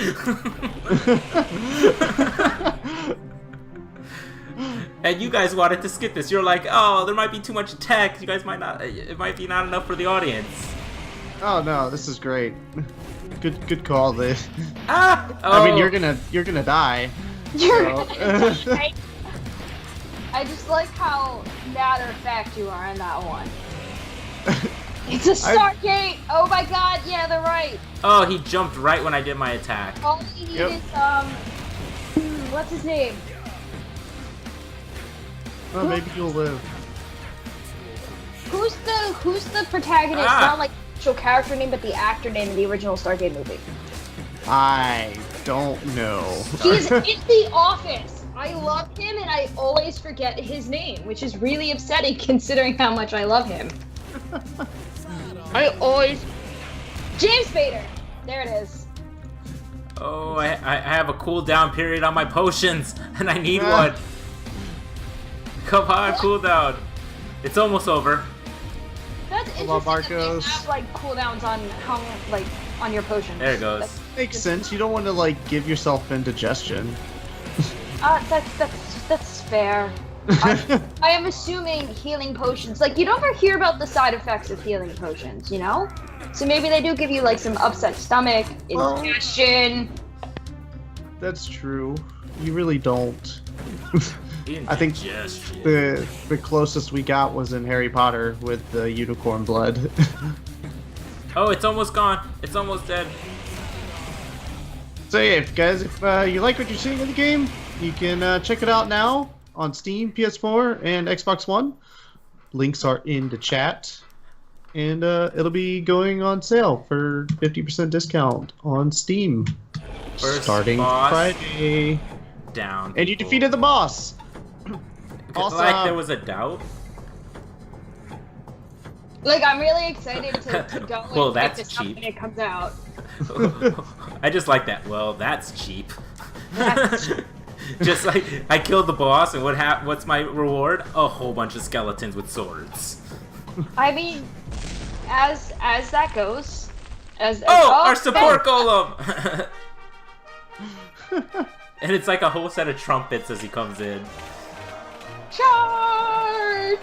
And you guys wanted to skip this. You're like, oh, there might be too much text. You guys might not. It might be not enough for the audience. Oh no, this is great. Good call, this. I mean, you're gonna die. I just like how matter of fact you are in that one. It's a Stargate! Oh my god, yeah, they're right. Oh, he jumped right when I did my attack. All he need is, what's his name? Oh, maybe you'll live. Who's the protagonist? Not like the actual character name, but the actor name in the original Stargate movie. I don't know. He's in The Office. I love him, and I always forget his name, which is really upsetting considering how much I love him. James Spader. There it is. Oh, I have a cooldown period on my potions, and I need one. Come on, cooldown. It's almost over. That's interesting that they have, like, cooldowns on how, like, on your potions. There it goes. Makes sense. You don't want to, like, give yourself indigestion. That's fair. I am assuming healing potions. Like, you don't ever hear about the side effects of healing potions, you know? So maybe they do give you, like, some upset stomach, indigestion. That's true. You really don't. I think the closest we got was in Harry Potter with the unicorn blood. Oh, it's almost gone. It's almost dead. So yeah, guys, if you like what you're seeing in the game, you can check it out now on Steam, PS4, and Xbox One. Links are in the chat. And it'll be going on sale for 50% discount on Steam. Starting Friday. Down. And you defeated the boss! Also, like there was a doubt. Like, I'm really excited to go and well, pick that's this up cheap. when it comes out. I just like that. Well, that's cheap. Just like I killed the boss, and what's my reward? A whole bunch of skeletons with swords. I mean, as that goes, our support golem. And it's like a whole set of trumpets as he comes in. Charge!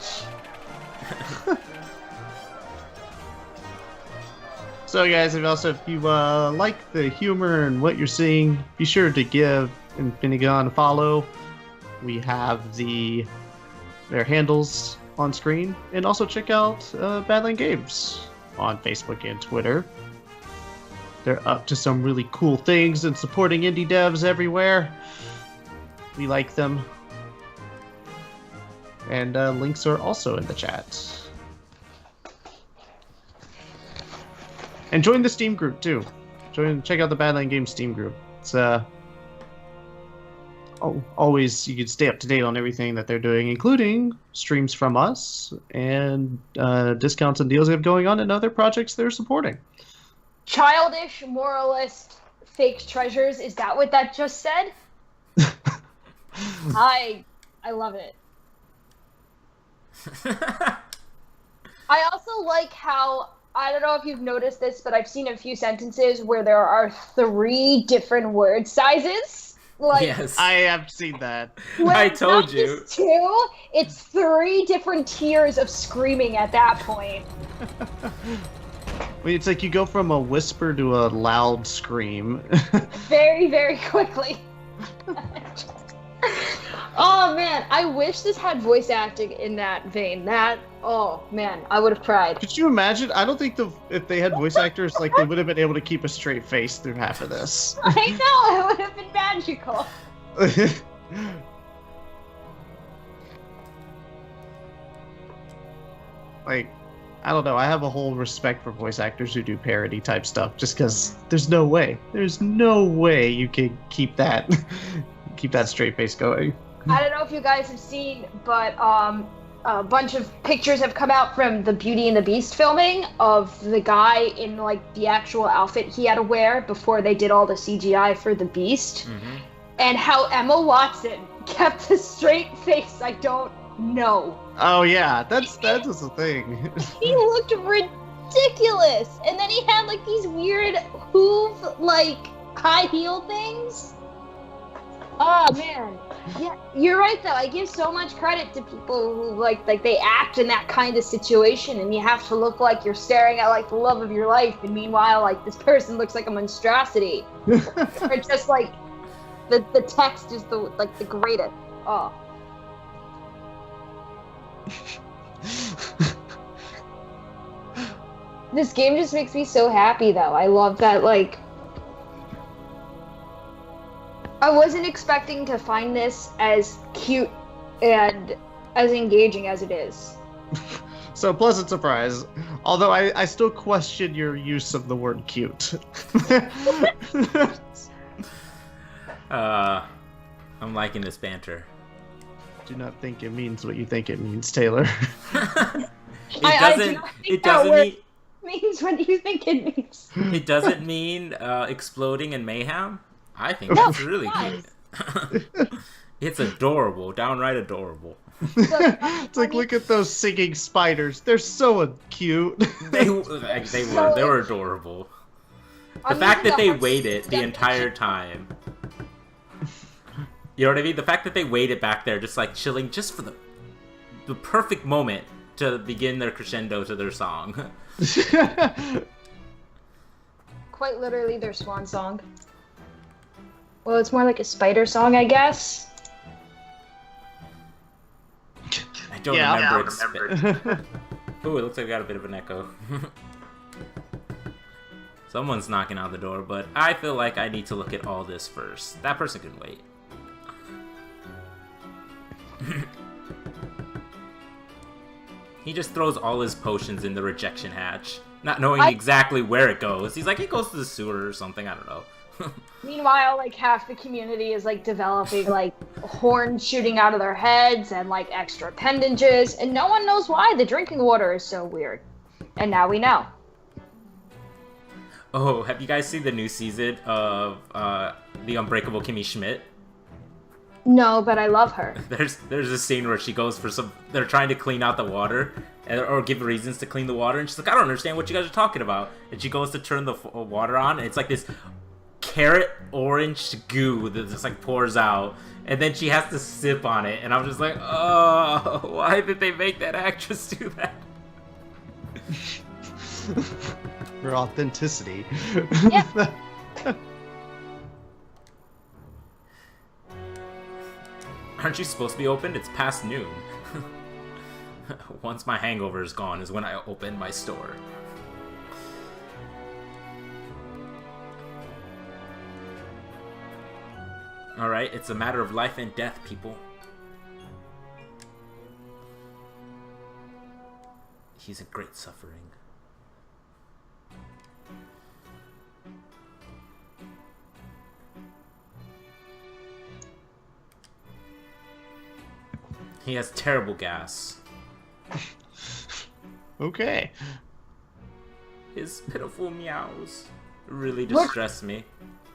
So guys, if you like the humor and what you're seeing, be sure to give Infinigon a follow. We have their handles on screen, and also check out BadLand Games on Facebook and Twitter. They're up to some really cool things and supporting indie devs everywhere. We like them. And links are also in the chat. And join the Steam group too. Check out the BadLand Games Steam group. It's always, you can stay up to date on everything that they're doing, including streams from us and discounts and deals they have going on and other projects they're supporting. Childish, moralist, fake treasures. Is that what that just said? I love it. I also like how, I don't know if you've noticed this, but I've seen a few sentences where there are 3 different word sizes. Like, yes, I have seen that. I told you. 2, it's 3 different tiers of screaming at that point. mean, it's like you go from a whisper to a loud scream. Very, very quickly. Oh man, I wish this had voice acting in that vein. Oh man, I would have cried. Could you imagine? I don't think if they had voice actors, like, they would have been able to keep a straight face through half of this. I know, it would have been magical. Like, I don't know. I have a whole respect for voice actors who do parody type stuff, just because there's no way you can keep that straight face going. I don't know if you guys have seen, but a bunch of pictures have come out from the Beauty and the Beast filming of the guy in like the actual outfit he had to wear before they did all the CGI for the Beast, and how Emma Watson kept a straight face. I don't know. Oh yeah, that's just the thing. He looked ridiculous, and then he had like these weird hoof, like high heel things. Oh man, yeah, you're right though. I give so much credit to people who like they act in that kind of situation, and you have to look like you're staring at like the love of your life, and meanwhile like this person looks like a monstrosity, or just like the text is the greatest. Oh. This game just makes me so happy though. I love that, like, I wasn't expecting to find this as cute and as engaging as it is. So, pleasant surprise. Although I still question your use of the word cute. I'm liking this banter. Do not think it means what you think it means, Taylor. It doesn't means what you think it means. It doesn't mean exploding in mayhem. I think that's really cute. It's adorable, downright adorable. It's like, look at those singing spiders. They're so cute. They were adorable. The fact that they waited the entire time. You know what I mean? The fact that they waited back there, just like chilling, just for the perfect moment to begin their crescendo to their song. Quite literally their swan song. Well, it's more like a spider song, I guess. I don't remember. Ooh, it looks like we got a bit of an echo. Someone's knocking on the door, but I feel like I need to look at all this first. That person can wait. He just throws all his potions in the rejection hatch, not knowing exactly where it goes. He's like, it goes to the sewer or something, I don't know. Meanwhile, like, half the community is like developing like horns shooting out of their heads and like extra appendages, and no one knows why the drinking water is so weird. And now we know. Oh, have you guys seen the new season of The Unbreakable Kimmy Schmidt? No, but I love her. There's a scene where she goes for they're trying to clean out the water, or give reasons to clean the water, and she's like, I don't understand what you guys are talking about. And she goes to turn the water on, and it's like this carrot orange goo that just like pours out, and then she has to sip on it, and I'm just like, oh, why did they make that actress do that? For authenticity. Yeah. Aren't you supposed to be open? It's past noon. Once my hangover is gone is when I open my store. Alright, it's a matter of life and death, people. He's a great suffering. He has terrible gas. Okay. His pitiful meows really distress me.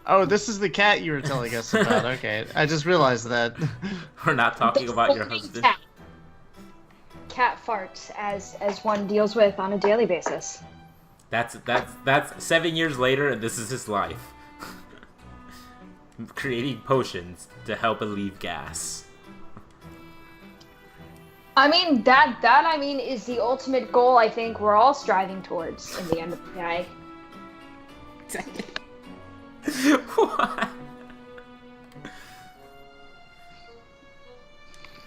Oh, this is the cat you were telling us about. Okay, I just realized that. We're not talking about your husband. Cat farts, as one deals with on a daily basis. That's 7 years later, and this is his life. Creating potions to help alleviate gas. I mean, that is the ultimate goal I think we're all striving towards in the end of the day. What?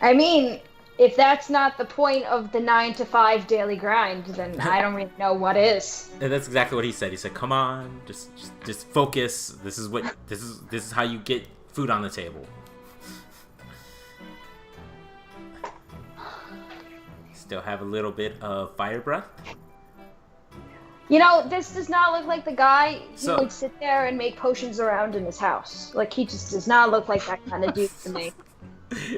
I mean, if that's not the point of the 9 to 5 daily grind, then I don't really know what is. And that's exactly what he said. He said, "Come on, just focus. This is how you get food on the table." Still have a little bit of fire breath. You know, this does not look like the guy who So- would sit there and make potions around in his house. Like, he just does not look like that kind of dude to me.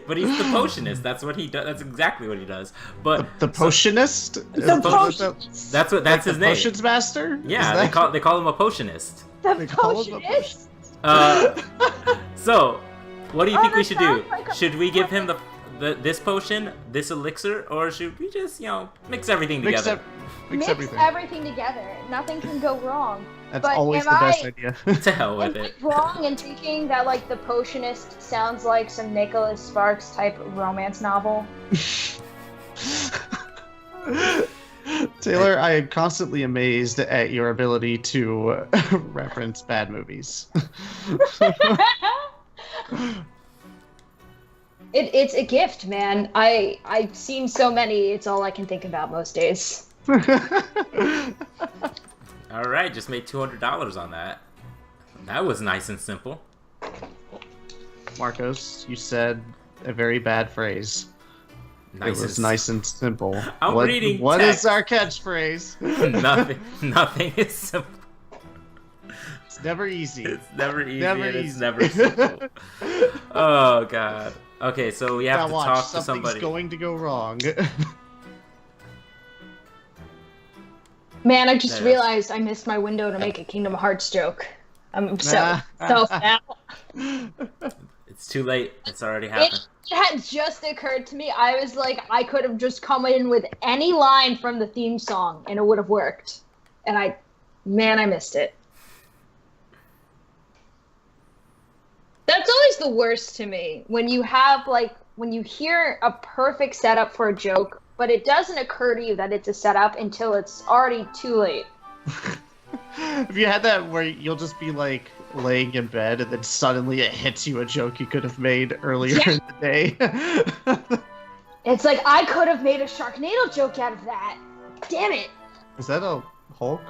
But he's the potionist. That's what he does. That's exactly what he does. But The potionist? The potionist! that's his name. Potions master? Yeah, Is that- they call him a potionist. The They call him a potionist? So, what do you think we that should do? sounds like a- Should we give him this potion, this elixir, or should we just, mix everything together? Mix everything. everything together. Nothing can go wrong. That's But always am the best I- idea. To hell with Am it. I wrong in thinking that, like, the potionist sounds like some Nicholas Sparks type romance novel? Taylor, I am constantly amazed at your ability to reference bad movies. It's a gift, man. I've seen so many, it's all I can think about most days. All right, just made $200 on that. That was nice and simple. Marcos, you said a very bad phrase. Nice It was and nice and simple. I'm reading What text. is our catchphrase? Nothing is simple. It's never easy. It's never easy. Never and It's easy. never simple. Oh god. Okay, so we have Now to watch, talk to something's somebody. going to go wrong. Man, I just Yeah. realized I missed my window to make a Kingdom Hearts joke. I'm upset with myself now. It's too late. It's already happened. It had just occurred to me. I was like, I could have just come in with any line from the theme song and it would have worked. And I missed it. That's always the worst to me. When you have, like, when you hear a perfect setup for a joke, but it doesn't occur to you that it's a setup until it's already too late. Have you had that where you'll just be like laying in bed and then suddenly it hits you a joke you could have made earlier Yeah. in the day? It's like, I could have made a Sharknado joke out of that. Damn it. Is that a Hulk?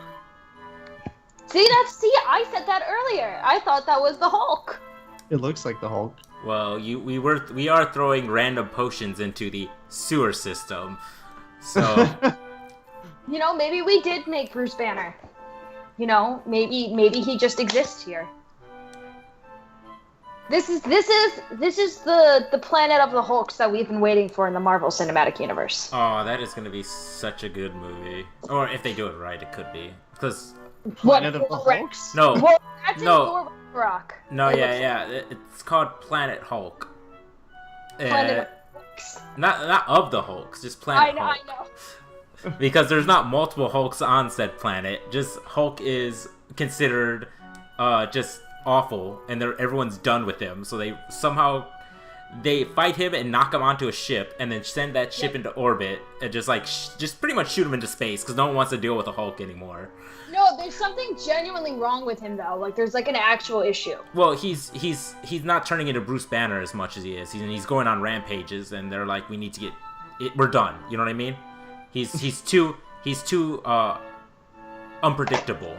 See, I said that earlier. I thought that was the Hulk. It looks like the Hulk. Well, we are throwing random potions into the sewer system. So You know, maybe we did make Bruce Banner. You know, maybe he just exists here. This is the planet of the Hulks that we've been waiting for in the Marvel Cinematic Universe. oh, that is going to be such a good movie. Or if they do it right, it could be. Because Planet of the Thor- Hulks? no, Well, that's No. in Thor Ragnarok. no, It yeah, looks yeah. It's called Planet Hulk. Planet of Hulks. Not of the Hulks, just Planet I Hulk. know. Because there's not multiple Hulks on said planet. Just Hulk is considered just awful, and everyone's done with him. So they fight him and knock him onto a ship, and then send that ship into orbit, and just just pretty much shoot him into space because no one wants to deal with a Hulk anymore. No, there's something genuinely wrong with him though. Like there's like an actual issue. Well, he's not turning into Bruce Banner as much as he is. He's going on rampages, and they're like, we need to get it. We're done. You know what I mean? He's too unpredictable,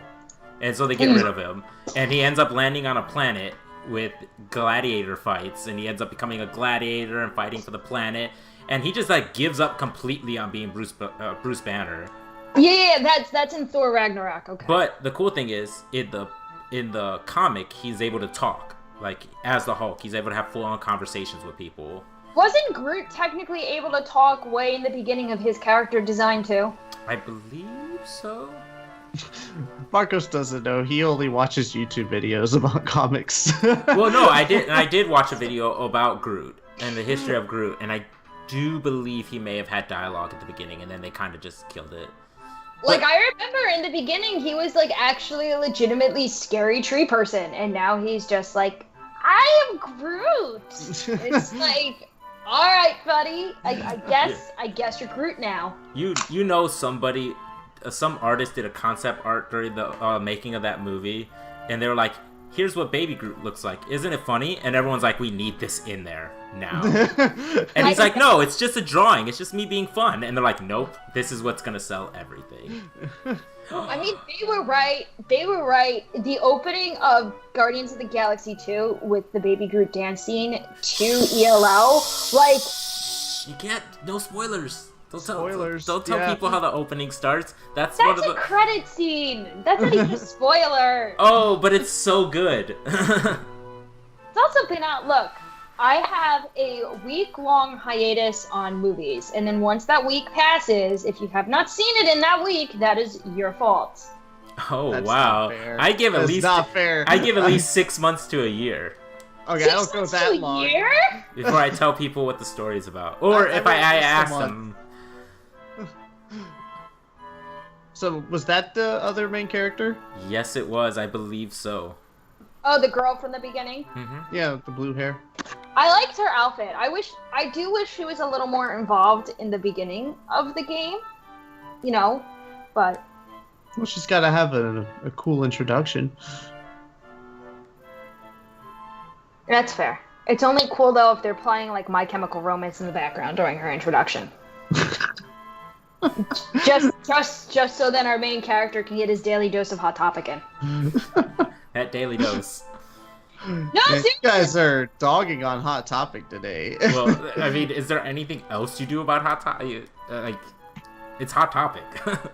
and so they get rid of him. And he ends up landing on a planet with gladiator fights, and he ends up becoming a gladiator and fighting for the planet. And he just like gives up completely on being Bruce Banner. Yeah, that's in Thor Ragnarok. Okay. But the cool thing is, in the comic, he's able to talk. Like as the Hulk, he's able to have full-on conversations with people. Wasn't Groot technically able to talk way in the beginning of his character design too? I believe so. Marcos doesn't know. He only watches YouTube videos about comics. Well, no, I did watch a video about Groot and the history of Groot, and I do believe he may have had dialogue at the beginning, and then they kind of just killed it. Like, I remember in the beginning, he was, like, actually a legitimately scary tree person, and now he's just like, I am Groot! It's like, alright, buddy. I guess you're Groot now. You know somebody, some artist did a concept art during the making of that movie, and they were like, here's what Baby Groot looks like. Isn't it funny? And everyone's like, we need this in there now. And he's like, no, it's just a drawing. It's just me being fun. And they're like, nope, this is what's going to sell everything. I mean, they were right. They were right. The opening of Guardians of the Galaxy 2 with the Baby Groot dance scene to ELO, like... You can't, no spoilers. Spoilers. Don't tell people how the opening starts. That's one of the credit scene. That's not even a spoiler. Oh, but it's so good. It's also been out. Look, I have a week-long hiatus on movies, and then once that week passes, if you have not seen it in that week, that is your fault. Oh, That's wow! not fair. I give at least not fair. I give at least 6 months to a year. Okay, I don't go that long. Year? Before I tell people what the story's about, or if I ask them. So, was that the other main character? Yes, it was. I believe so. Oh, the girl from the beginning? Mm-hmm. Yeah, the blue hair. I liked her outfit. I do wish she was a little more involved in the beginning of the game. You know, but... Well, she's got to have a cool introduction. That's fair. It's only cool, though, if they're playing, like, My Chemical Romance in the background during her introduction. just so then our main character can get his daily dose of Hot Topic in. That daily dose. No, You guys are dogging on Hot Topic today. Well, I mean, is there anything else you do about Hot Topic? Like, it's Hot Topic.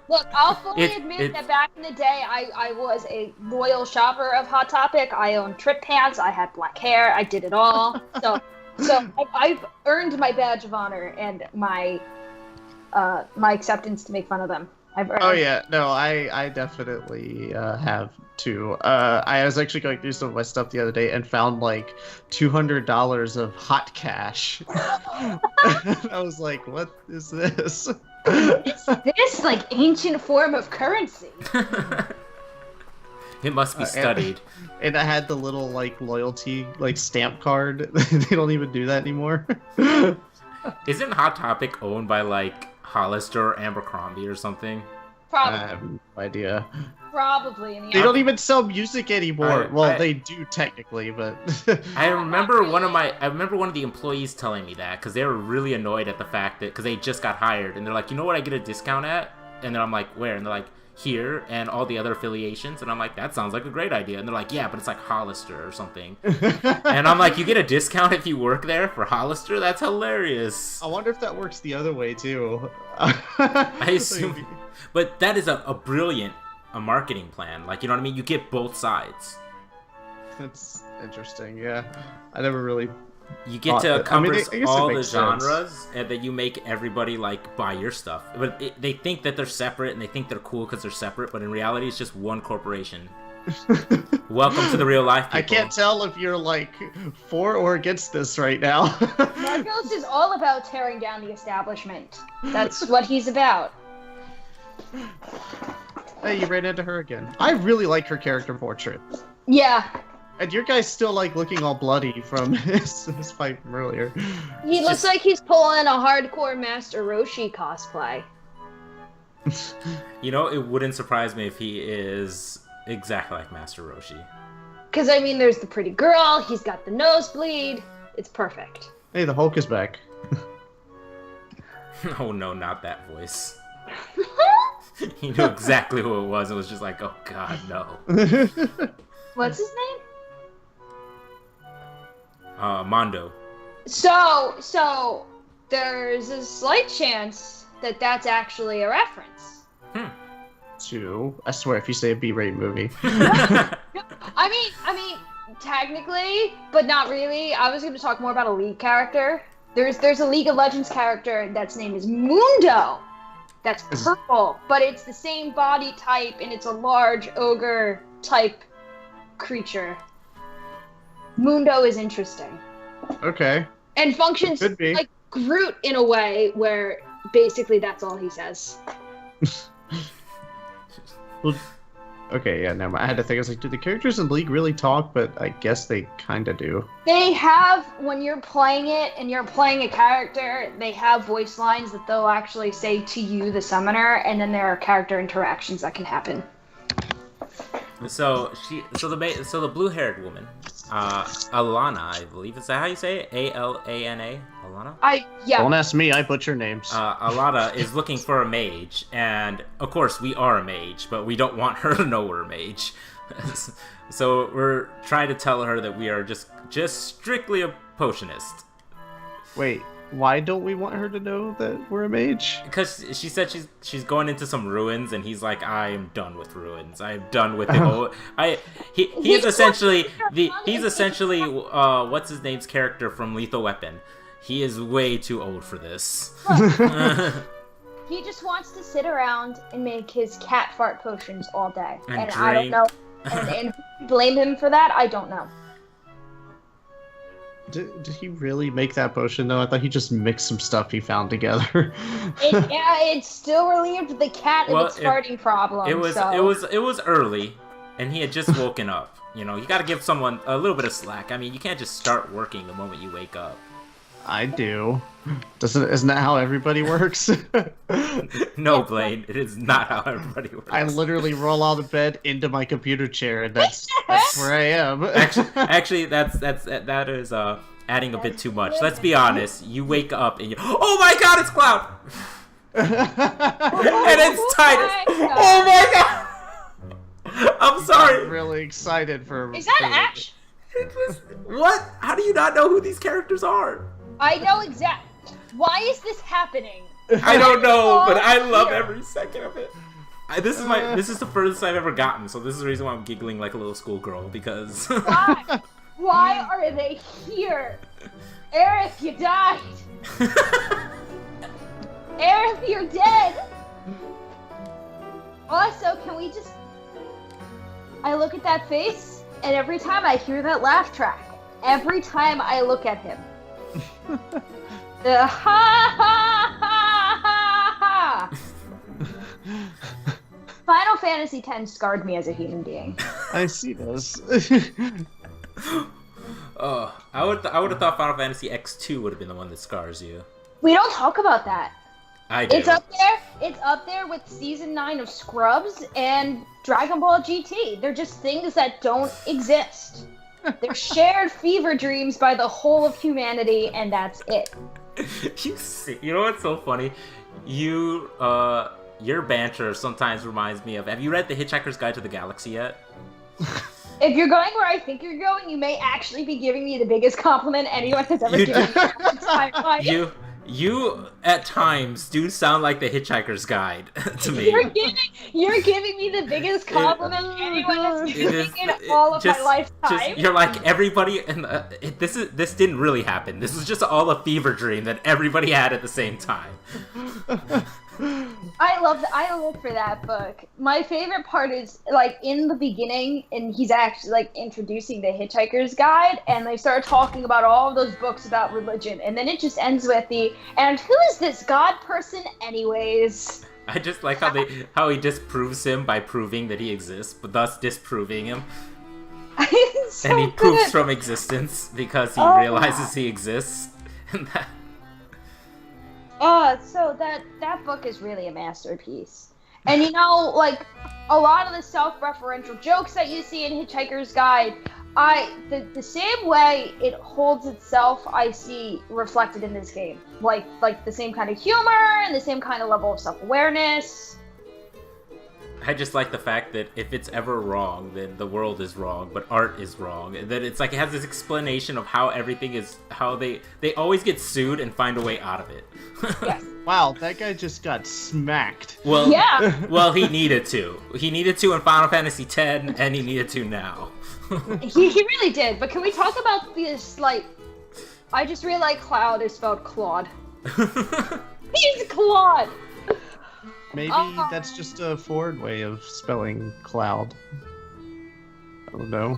Look, I'll fully admit that back in the day, I was a loyal shopper of Hot Topic. I owned trip pants. I had black hair. I did it all. So I've earned my badge of honor and my acceptance to make fun of them. Oh yeah, no, I definitely have too. I was actually going through some of my stuff the other day and found like $200 of hot cash. I was like, what is this? Is this like ancient form of currency? It must be studied. And I had the little like loyalty like stamp card. They don't even do that anymore. Isn't Hot Topic owned by like Hollister or Abercrombie or something? Probably. I have no idea. Probably. They don't even sell music anymore. They do technically, but I remember one of the employees telling me that because they were really annoyed at the fact that because they just got hired and they're like, you know what, I get a discount at, and then I'm like, where? And they're like, here and all the other affiliations, and I'm like, that sounds like a great idea. And they're like, yeah, but it's like Hollister or something. And I'm like, you get a discount if you work there for Hollister? That's hilarious. I wonder if that works the other way too. I assume, but that is a brilliant marketing plan. Like, you know what I mean? You get both sides. That's interesting. Yeah, I never really. You get to encompass all the sense. genres, and that you make everybody like buy your stuff. But they think that they're separate, and they think they're cool because they're separate. But in reality, it's just one corporation. Welcome to the real life, people. I can't tell if you're like for or against this right now. Marcos is all about tearing down the establishment. That's what he's about. Hey, you ran into her again. I really like her character portrait. Yeah. And your guy's still like looking all bloody from his fight from earlier. He looks like he's pulling a hardcore Master Roshi cosplay. You know, it wouldn't surprise me if he is exactly like Master Roshi. Because, I mean, there's the pretty girl, he's got the nosebleed. It's perfect. Hey, the Hulk is back. Oh no, not that voice. He knew exactly who it was. It was just like, oh god, no. What's his name? Mondo. So there's a slight chance that that's actually a reference. I swear, if you say a B-rate movie. I mean, technically, but not really. I was going to talk more about a League character. There's a League of Legends character that's name is Mundo. That's purple, but it's the same body type, and it's a large ogre type creature. Mundo is interesting. Okay. And functions like Groot in a way where basically that's all he says. Well, Okay, yeah, never mind. I had to think. I was like, do the characters in League really talk? But I guess they kind of do. They have, when you're playing it and you're playing a character, they have voice lines that they'll actually say to you, the summoner, and then there are character interactions that can happen. So the blue-haired woman, Alana, I believe. Is that how you say it? Alana? Alana? Yeah. Don't ask me. I butcher names. Alana is looking for a mage, and of course we are a mage, but we don't want her to know we're a mage. So we're trying to tell her that we are just strictly a potionist. Wait, why don't we want her to know that we're a mage? Because she said she's going into some ruins, and he's like, I am done with ruins. I am done with the whole. He's essentially what's his name's character from Lethal Weapon. He is way too old for this. He just wants to sit around and make his cat fart potions all day, and drink. I don't know. And blame him for that? I don't know. Did he really make that potion though? I thought he just mixed some stuff he found together. It still relieved the cat of its farting problem. It was early, and he had just woken up. You know, you got to give someone a little bit of slack. I mean, you can't just start working the moment you wake up. I do. Isn't that how everybody works? No, Blane, it is not how everybody works. I literally roll out of bed into my computer chair, and that's where I am. Actually, that is adding a bit too much. Let's be honest. You wake up and oh my God, it's Cloud, and it's Titus. Oh my God! I'm sorry. I'm really excited for. Is that Ash? What? How do you not know who these characters are? I know exactly. Why is this happening? I don't know, but I love every second of it. This is the furthest I've ever gotten, so this is the reason why I'm giggling like a little schoolgirl, because Why? Why are they here? Aerith, you died. Aerith, you're dead. Also, can we just... I look at that face, and every time I hear that laugh track, every time I look at him, the ha ha ha ha ha. Final Fantasy X scarred me as a human being. I see this. I would have thought Final Fantasy X2 would have been the one that scars you. We don't talk about that. I do. It's up there. It's up there with Season 9 of Scrubs and Dragon Ball GT. They're just things that don't exist. They're shared fever dreams by the whole of humanity, and that's it. You know what's so funny? Your banter sometimes reminds me of... Have you read The Hitchhiker's Guide to the Galaxy yet? If you're going where I think you're going, you may actually be giving me the biggest compliment anyone has ever given me in my entire life. You at times do sound like the Hitchhiker's Guide to me. You're giving me the biggest compliment anyone has given me in all of my lifetime. You're like everybody, and this didn't really happen. This was just all a fever dream that everybody had at the same time. I look for that book. My favorite part is like in the beginning, and he's actually like introducing the Hitchhiker's Guide, and they start talking about all of those books about religion, and then it just ends with and who is this God person anyways? I just like how he disproves him by proving that he exists, but thus disproving him. So and he good. proves from existence because he realizes he exists. And that... So that book is really a masterpiece. And you know, like, a lot of the self-referential jokes that you see in Hitchhiker's Guide, the same way it holds itself, I see reflected in this game. Like the same kind of humor and the same kind of level of self-awareness. I just like the fact that if it's ever wrong, then the world is wrong, but art is wrong. And then it's like it has this explanation of how everything is, how they always get sued and find a way out of it. Yes. Wow, that guy just got smacked. Well, yeah. Well, he needed to. He needed to in Final Fantasy X, and he needed to now. he really did. But can we talk about this, like... I just realized Cloud is spelled Claude. He's Claude! Maybe that's just a forward way of spelling cloud. I don't know.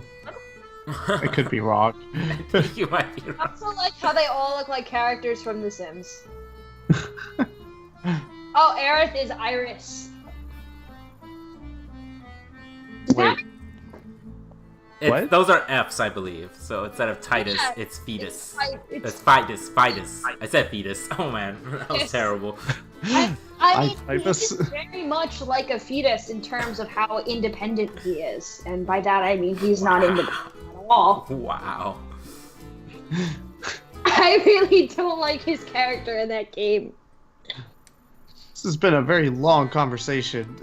I could be wrong. I think you might be wrong. I also like how they all look like characters from The Sims. Oh, Aerith is Iris. Wait. What? Those are F's, I believe. So instead of Titus, Yeah, it's fetus. It's That's Fidus. I said fetus. Oh man, that was terrible. I mean, Ibis. he's very much like a fetus in terms of how independent he is, and by that I mean he's not independent at all. Wow. I really don't like his character in that game. This has been a very long conversation.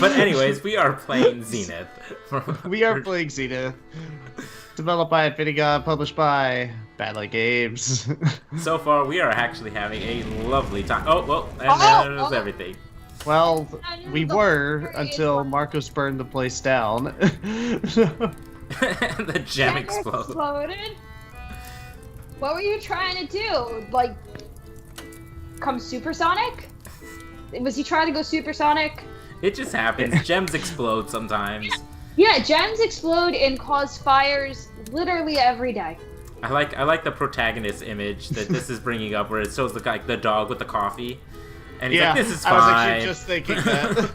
But anyways, we are playing Zenith. We are playing Zenith. Developed by Infinigon, published by BadLand Games. So far, we are actually having a lovely time. Oh, well, and there's everything. Well, we were until Marcos burned the place down. The gem exploded. What were you trying to do? Like, come supersonic? Was he trying to go supersonic? It just happens. Gems explode sometimes. Yeah, gems explode and cause fires literally every day. I like the protagonist image that this is bringing up, where it shows the dog with the coffee, and he's like, "This is fine." I was actually just thinking that.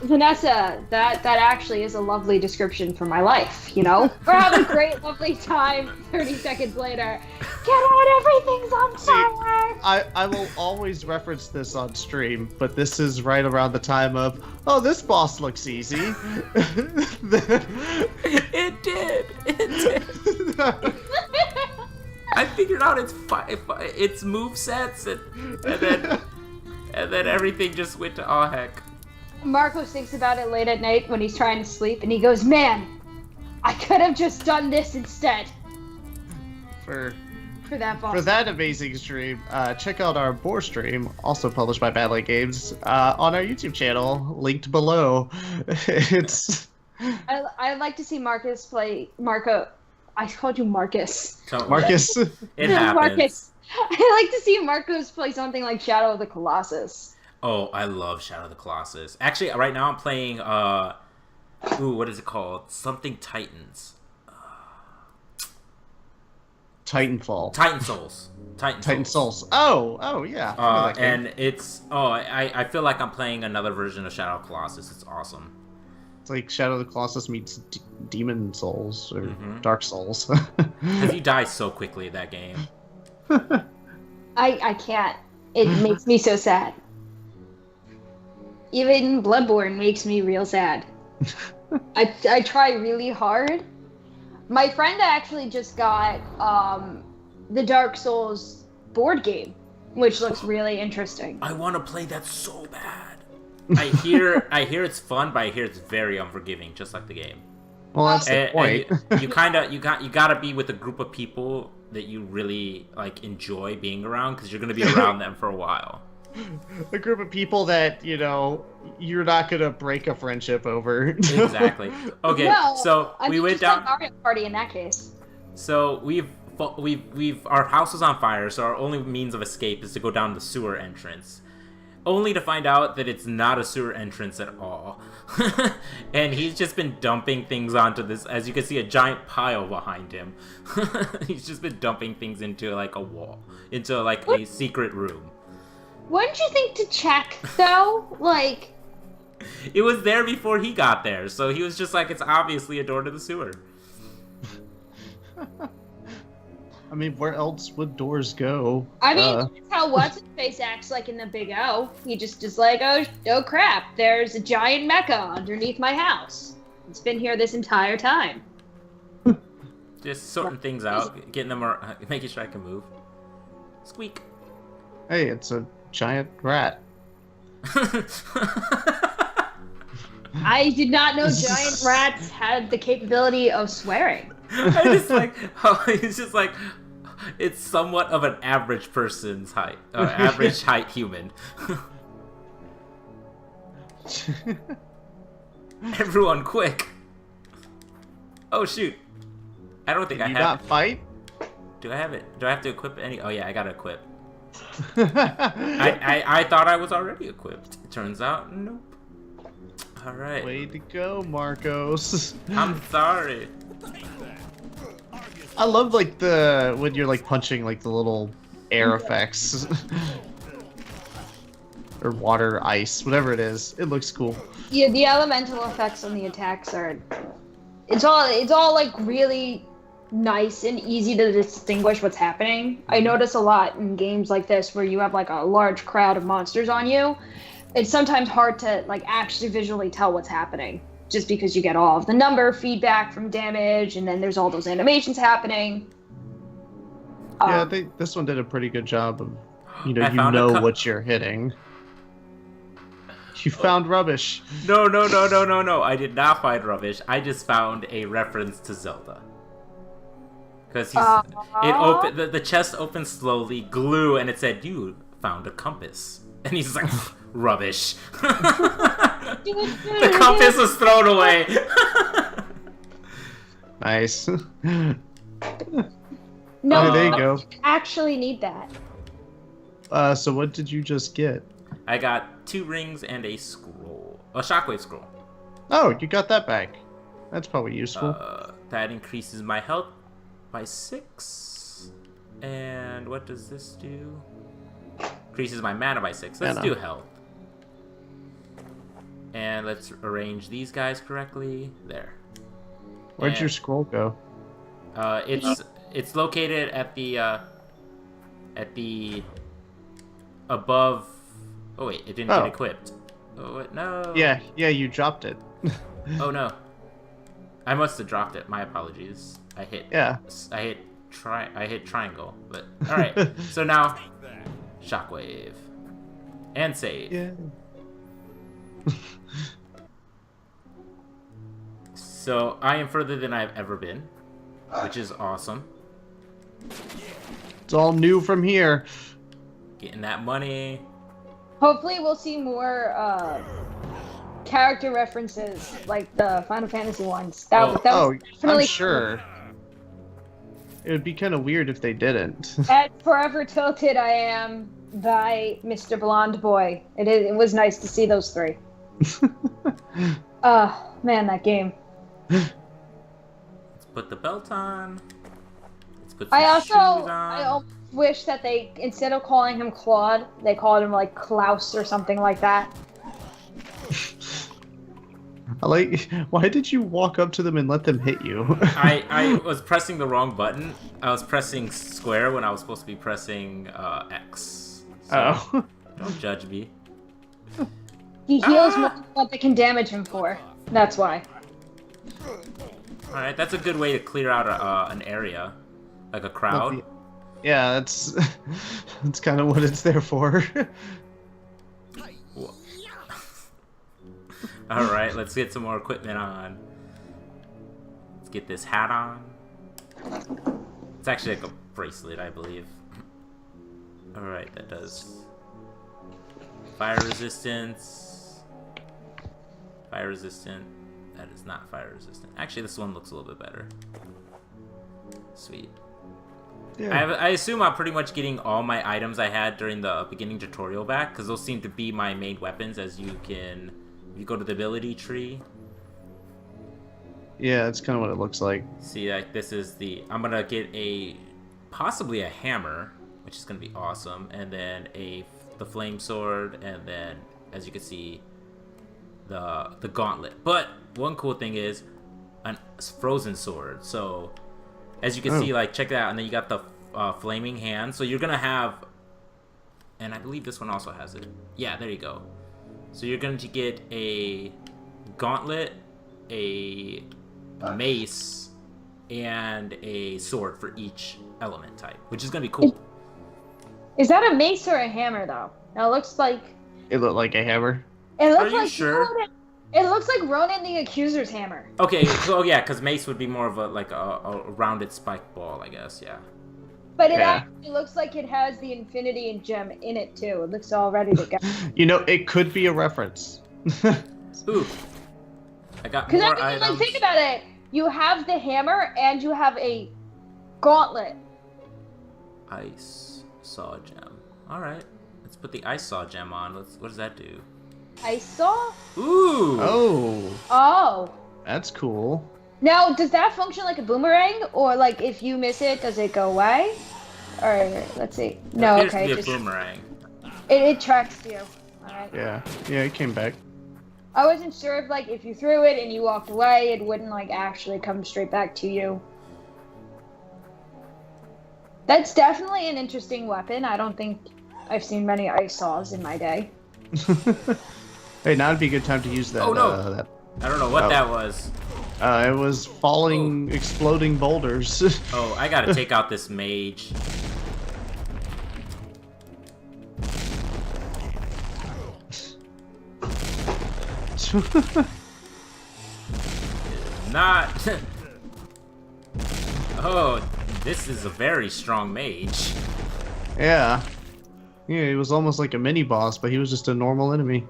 Vanessa, that actually is a lovely description for my life, you know? We're having a great, lovely time, 30 seconds later. Get out, everything's on fire! I will always reference this on stream, but this is right around the time of, oh, this boss looks easy. It did! I figured out its movesets, and then everything just went to aw heck. Marcos thinks about it late at night when he's trying to sleep, and he goes, "Man, I could have just done this instead." For that boss. For that amazing stream, check out our boar stream, also published by BadLand Games, on our YouTube channel, linked below. It's. I'd like to see Marcus play Marco. I called you Marcus. Marcus. It happens. Marcus. I'd like to see Marcos play something like Shadow of the Colossus. Oh, I love Shadow of the Colossus. Actually, right now I'm playing, what is it called? Something Titans. Titanfall. Titan Souls. Titan Souls. Oh, yeah. And it's, I feel like I'm playing another version of Shadow of the Colossus. It's awesome. It's like Shadow of the Colossus meets Demon Souls, or Dark Souls. Because you die so quickly in that game. I can't. It makes me so sad. Even Bloodborne makes me real sad. I try really hard. My friend actually just got the Dark Souls board game, which looks really interesting. I want to play that so bad. I hear it's fun, but I hear it's very unforgiving, just like the game. Well, that's the point. And you gotta be with a group of people that you really enjoy being around, because you're gonna be around them for a while. A group of people that, you're not gonna break a friendship over. Exactly. Okay, no, so we went down. Like Mario Party in that case. So we've our house was on fire, so our only means of escape is to go down the sewer entrance, only to find out that it's not a sewer entrance at all. And he's just been dumping things onto this. As you can see, a giant pile behind him. He's just been dumping things into a wall, into a secret room. Wouldn't you think to check, though? It was there before he got there, so he was just like, it's obviously a door to the sewer. I mean, where else would doors go? I mean, that's how What's-His-Face acts like in the Big O. He just is like, oh crap, there's a giant mecha underneath my house. It's been here this entire time. Just sorting things out, getting them, making sure I can move. Squeak. Hey, it's a giant rat. I did not know giant rats had the capability of swearing. I just it's just it's somewhat of an average person's height, average height human. Everyone, quick! Oh shoot! I don't think I have. You got fight? Do I have it? Do I have to equip any? Oh yeah, I got to equip. I thought I was already equipped. It turns out, nope. All right. Way to go, Marcos. I'm sorry. I love when you're punching the little air effects. or water, ice, whatever it is. It looks cool. Yeah, the elemental effects on the attacks are. It's all like really nice and easy to distinguish what's happening. I notice a lot in games like this where you have like a large crowd of monsters on you. It's sometimes hard to like actually visually tell what's happening, just because you get all of the number feedback from damage, and then there's all those animations happening. Yeah, this one did a pretty good job of, you know what you're hitting. You found rubbish. No. I did not find rubbish. I just found a reference to Zelda. Because the chest opened slowly, glue, and it said, "You found a compass." And he's like, "Rubbish." The compass was thrown away. Nice. No, there you go. You actually need that. So what did you just get? I got 2 rings and a scroll. A shockwave scroll. Oh, you got that back. That's probably useful. That increases my health by 6. And what does this do? Increases my mana by 6. Let's do health. And let's arrange these guys correctly. There. Where'd your scroll go? It's located at the above. Oh wait, it didn't get equipped. Oh wait, no. Yeah, you dropped it. Oh no. I must have dropped it. My apologies. I hit triangle. But all right. So now shockwave and save. Yeah. So I am further than I've ever been, which is awesome. It's all new from here. Getting that money. Hopefully we'll see more character references like the Final Fantasy ones. That was definitely I'm sure. It would be kind of weird if they didn't. At Forever Tilted I Am by Mr. Blonde Boy. It was nice to see those 3. Man, that game. Let's put the belt on. Let's put some shoes on. I almost wish that they, instead of calling him Claude, they called him like Klaus or something like that. Why did you walk up to them and let them hit you? I was pressing the wrong button. I was pressing square when I was supposed to be pressing X. So don't judge me. He heals more than what they can damage him for. That's why. Alright, that's a good way to clear out an area. Like a crowd. Yeah, that's kind of what it's there for. Alright, let's get some more equipment on. Let's get this hat on. It's actually like a bracelet, I believe. Alright, that does fire resistance. Fire resistant. That is not fire resistant. Actually, this one looks a little bit better. Sweet. Yeah. I assume I'm pretty much getting all my items I had during the beginning tutorial back, because those seem to be my main weapons, as you can, if you go to the ability tree. Yeah, that's kind of what it looks like. See, like, this is I'm gonna get possibly a hammer, which is gonna be awesome, and then the flame sword, and then, as you can see, the gauntlet. But one cool thing is a frozen sword. So as you can see, like, check that out, and then you got the flaming hand. So you're gonna have, and I believe this one also has it. Yeah, there you go. So you're going to get a gauntlet, a mace, and a sword for each element type, which is gonna be cool. Is that a mace or a hammer, though? It looks like. It looked like a hammer. It looks Are you like sure? It looks like Ronan the Accuser's hammer. Okay, so yeah, because mace would be more of a rounded spike ball, I guess. Yeah. But it actually looks like it has the Infinity gem in it too. It looks all ready to go. You know, it could be a reference. Ooh. I got more items. Like, think about it. You have the hammer and you have a gauntlet. Ice saw gem. All right, let's put the ice saw gem on. What does that do? Ice saw? Ooh. Oh. That's cool. Now, does that function like a boomerang, or like if you miss it, does it go away? Or let's see. No, it appears okay. to be a boomerang. It tracks you. Alright. Yeah, it came back. I wasn't sure if, like, if you threw it and you walked away, it wouldn't, like, actually come straight back to you. That's definitely an interesting weapon. I don't think I've seen many ice saws in my day. Hey, now would be a good time to use that. Oh no! I don't know what that was. It was falling, exploding boulders. Oh, I gotta take out this mage. Not. Oh, this is a very strong mage. Yeah. Yeah, he was almost like a mini boss, but he was just a normal enemy.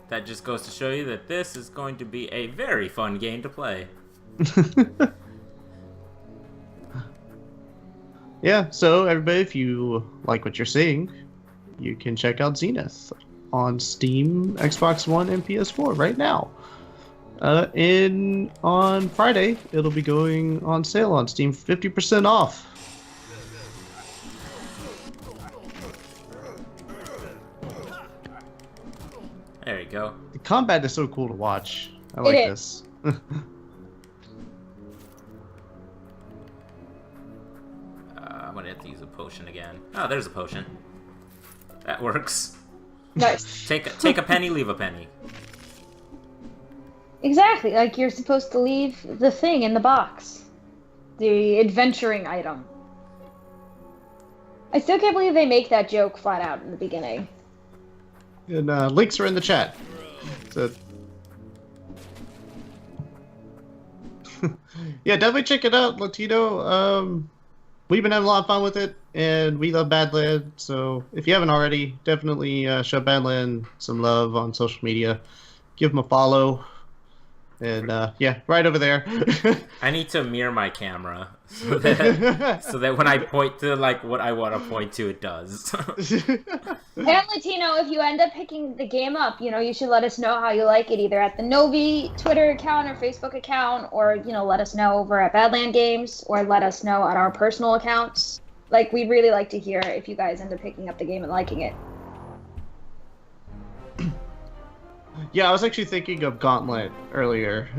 That just goes to show you that this is going to be a very fun game to play. Yeah, so everybody, if you like what you're seeing, you can check out Zenith on Steam, Xbox One, and PS4 right now. On Friday, it'll be going on sale on Steam for 50% off. There you go. The combat is so cool to watch. I like this. I'm gonna have to use a potion again. Oh, there's a potion. That works. Nice. Take a penny, leave a penny. Exactly, like you're supposed to leave the thing in the box. The adventuring item. I still can't believe they make that joke flat out in the beginning. And links are in the chat. So... yeah, definitely check it out, Latino. We've been having a lot of fun with it, and we love Badland. So if you haven't already, definitely show Badland some love on social media. Give them a follow. And yeah, right over there. I need to mirror my camera so that when I point to like what I want to point to, it does. And Latino, if you end up picking the game up, you should let us know how you like it, either at the Novy Twitter account or Facebook account, or let us know over at BadLand Games, or let us know at our personal accounts. Like, we'd really like to hear if you guys end up picking up the game and liking it. Yeah, I was actually thinking of Gauntlet earlier.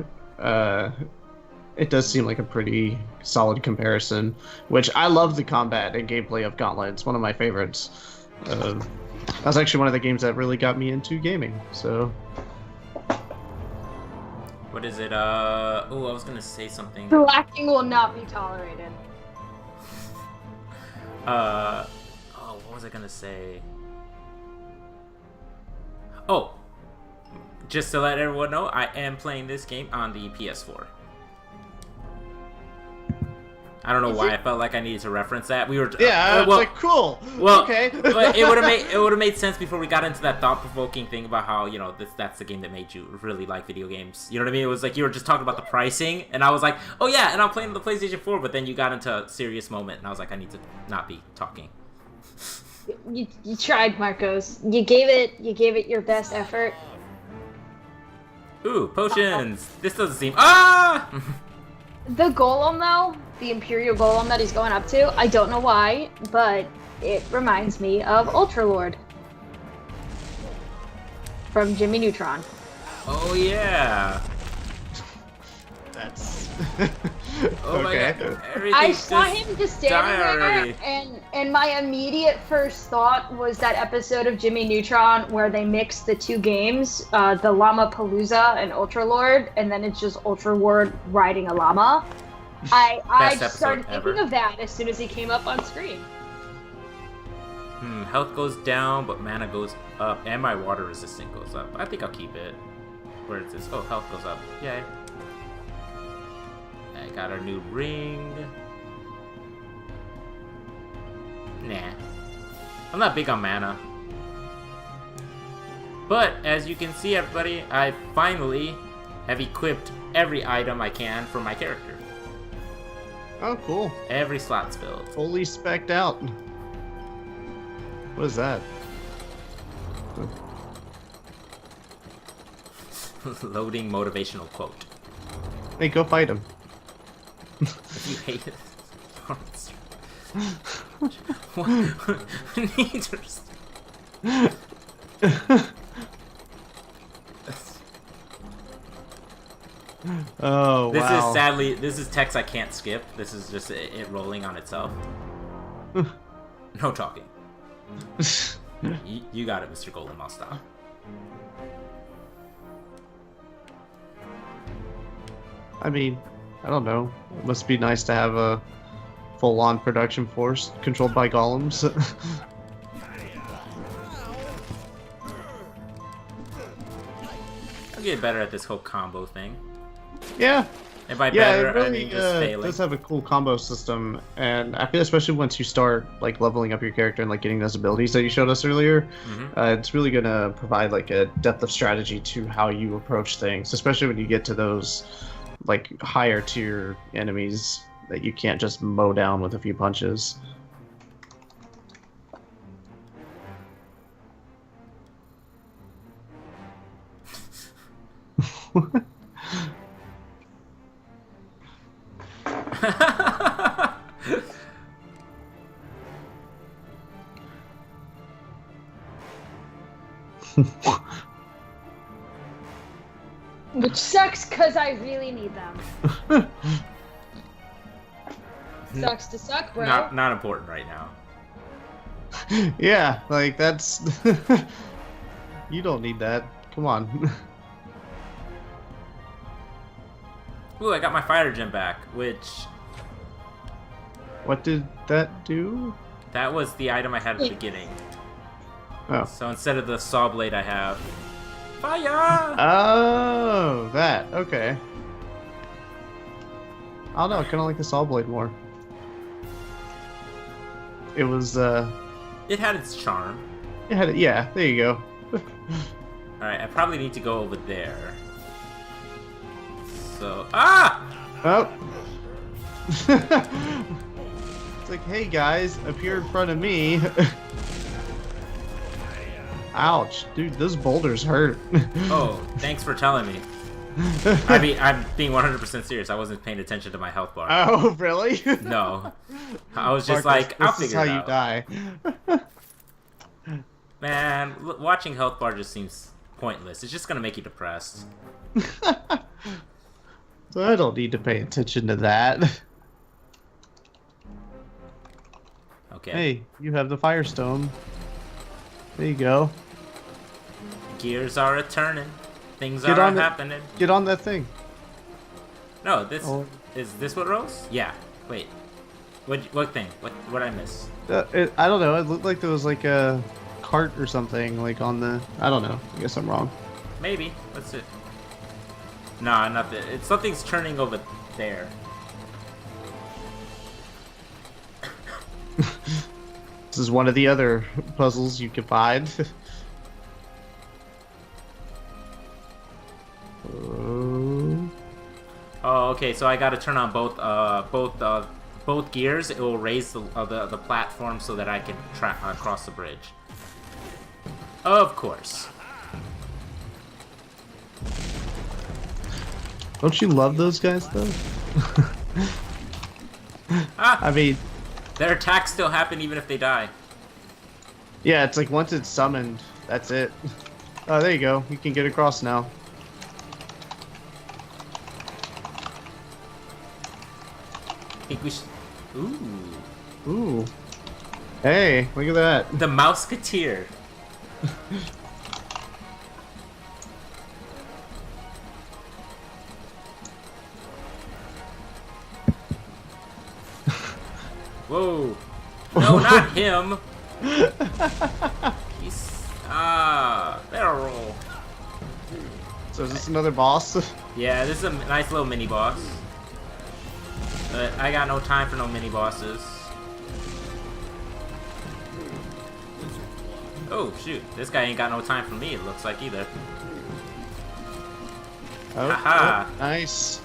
It does seem like a pretty solid comparison, which I love the combat and gameplay of Gauntlet. It's one of my favorites. That's actually one of the games that really got me into gaming, so... What is it? Oh, I was gonna say something. Lacking will not be tolerated. Oh, what was I gonna say? Oh! Just to let everyone know, I am playing this game on the PS4. I don't know why I felt like I needed to reference that. We were I was like, cool. Well, okay. But it would have made sense before we got into that thought-provoking thing about how that's the game that made you really like video games. You know what I mean? It was like you were just talking about the pricing, and I was like, oh yeah, and I'm playing the PlayStation 4. But then you got into a serious moment, and I was like, I need to not be talking. You tried, Marcos. You gave it your best effort. Ooh, potions! This doesn't seem... Ah! The golem, though, the Imperial golem that he's going up to, I don't know why, but it reminds me of Ultralord. From Jimmy Neutron. Oh, yeah! That's... Oh okay. my god. I saw him just standing there, and my immediate first thought was that episode of Jimmy Neutron where they mixed the two games, the Llama Palooza and Ultralord, and then it's just Ultralord riding a llama. I just started thinking of that as soon as he came up on screen. Health goes down, but mana goes up, and my water resistance goes up. I think I'll keep it. Where is this? Oh, health goes up. Yay. I got a new ring. Nah. I'm not big on mana. But, as you can see, everybody, I finally have equipped every item I can for my character. Oh, cool. Every slot's filled. Fully spec'd out. What is that? Loading motivational quote. Hey, go fight him. If you hate it. What? Oh, This wow. is sadly, this is text I can't skip. This is just it rolling on itself. No talking. You got it, Mr. Golden. I'll stop. I mean, I don't know. It must be nice to have a full-on production force controlled by golems. I'll get better at this whole combo thing. Yeah. And by Yeah, better, it really I mean just failing. does have a cool combo system, and I feel especially once you start like leveling up your character and like getting those abilities that you showed us earlier, it's really gonna provide like a depth of strategy to how you approach things, especially when you get to those like higher tier enemies that you can't just mow down with a few punches. Which sucks because I really need them. Sucks to suck, bro. Not important right now. Yeah, like that's you don't need that. Come on. Ooh, I got my fighter gem back, which What did that do? that was the item I had at the beginning. Oh. So instead of the saw blade, I have fire. Oh, that. Okay. I don't know. I kind of like the saw blade more. It was. It had its charm. It had. Yeah. There you go. All right, I probably need to go over there. So Oh. It's like, hey guys, appear in front of me. Ouch, dude, those boulders hurt. Oh, thanks for telling me. I mean, I'm being 100% serious. I wasn't paying attention to my health bar. Oh, really? No, I was just Marcus, like, I'll this is figure how it you out. die. Man, watching health bar just seems pointless. It's just gonna make you depressed. So I don't need to pay attention to that. Okay. Hey, you have the Firestone. There you go. Gears are a turning. Things Get are on the- happening. Get on that thing. No, this Oh. is this what rolls? Yeah. Wait. What thing? What I miss? I don't know. It looked like there was like a cart or something like on the. I don't know. I guess I'm wrong. Maybe. What's it? Nah, nothing. It's something's turning over there. This is one of the other puzzles you can find. Oh. Oh, okay. So I got to turn on both gears. It will raise the platform so that I can cross the bridge. Of course. Don't you love those guys though? I mean, Their attacks still happen even if they die. yeah, it's like once it's summoned, that's it. Oh, there you go. You can get across now. I think we should. Ooh. Ooh. Hey, look at that. The Mouseketeer. Whoa. No, not him. He's. Barrel roll. So is this another boss? Yeah, this is a nice little mini boss. But I got no time for no mini bosses. Oh, shoot. This guy ain't got no time for me, it looks like either. Oh, Haha. oh, nice.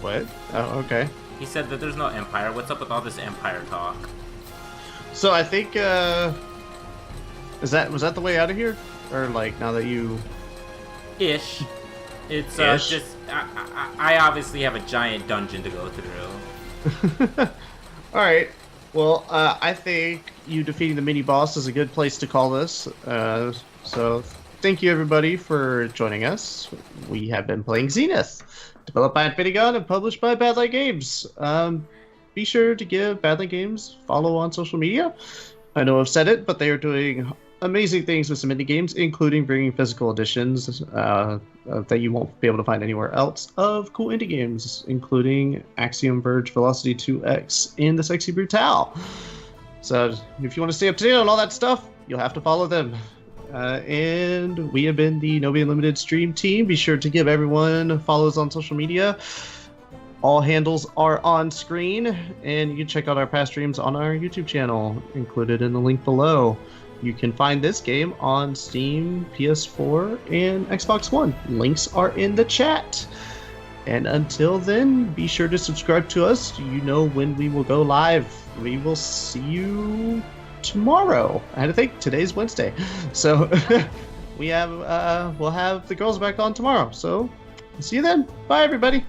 What? Oh, okay. He said that there's no Empire. What's up with all this Empire talk? So I think, was that the way out of here? Or like, now that you... Ish. It's Ish? just... I obviously have a giant dungeon to go through. Alright. Well, I think you defeating the mini boss is a good place to call this. So thank you everybody for joining us. We have been playing Zenith, developed by Infinigon and published by BadLand Games. Be sure to give BadLand Games a follow on social media. I know I've said it, but they are doing amazing things with some indie games, including bringing physical editions that you won't be able to find anywhere else of cool indie games, including Axiom Verge Velocity 2X and the Sexy Brutale. So if you want to stay up to date on all that stuff, you'll have to follow them. And we have been the Novy Unlimited Stream Team. Be sure to give everyone follows on social media. All handles are on screen, and you can check out our past streams on our YouTube channel, included in the link below. You can find this game on Steam, PS4, and Xbox One. Links are in the chat. And until then, be sure to subscribe to us so you know when we will go live. We will see you tomorrow. I had to think, today's Wednesday. So we'll have the girls back on tomorrow. So see you then. Bye, everybody.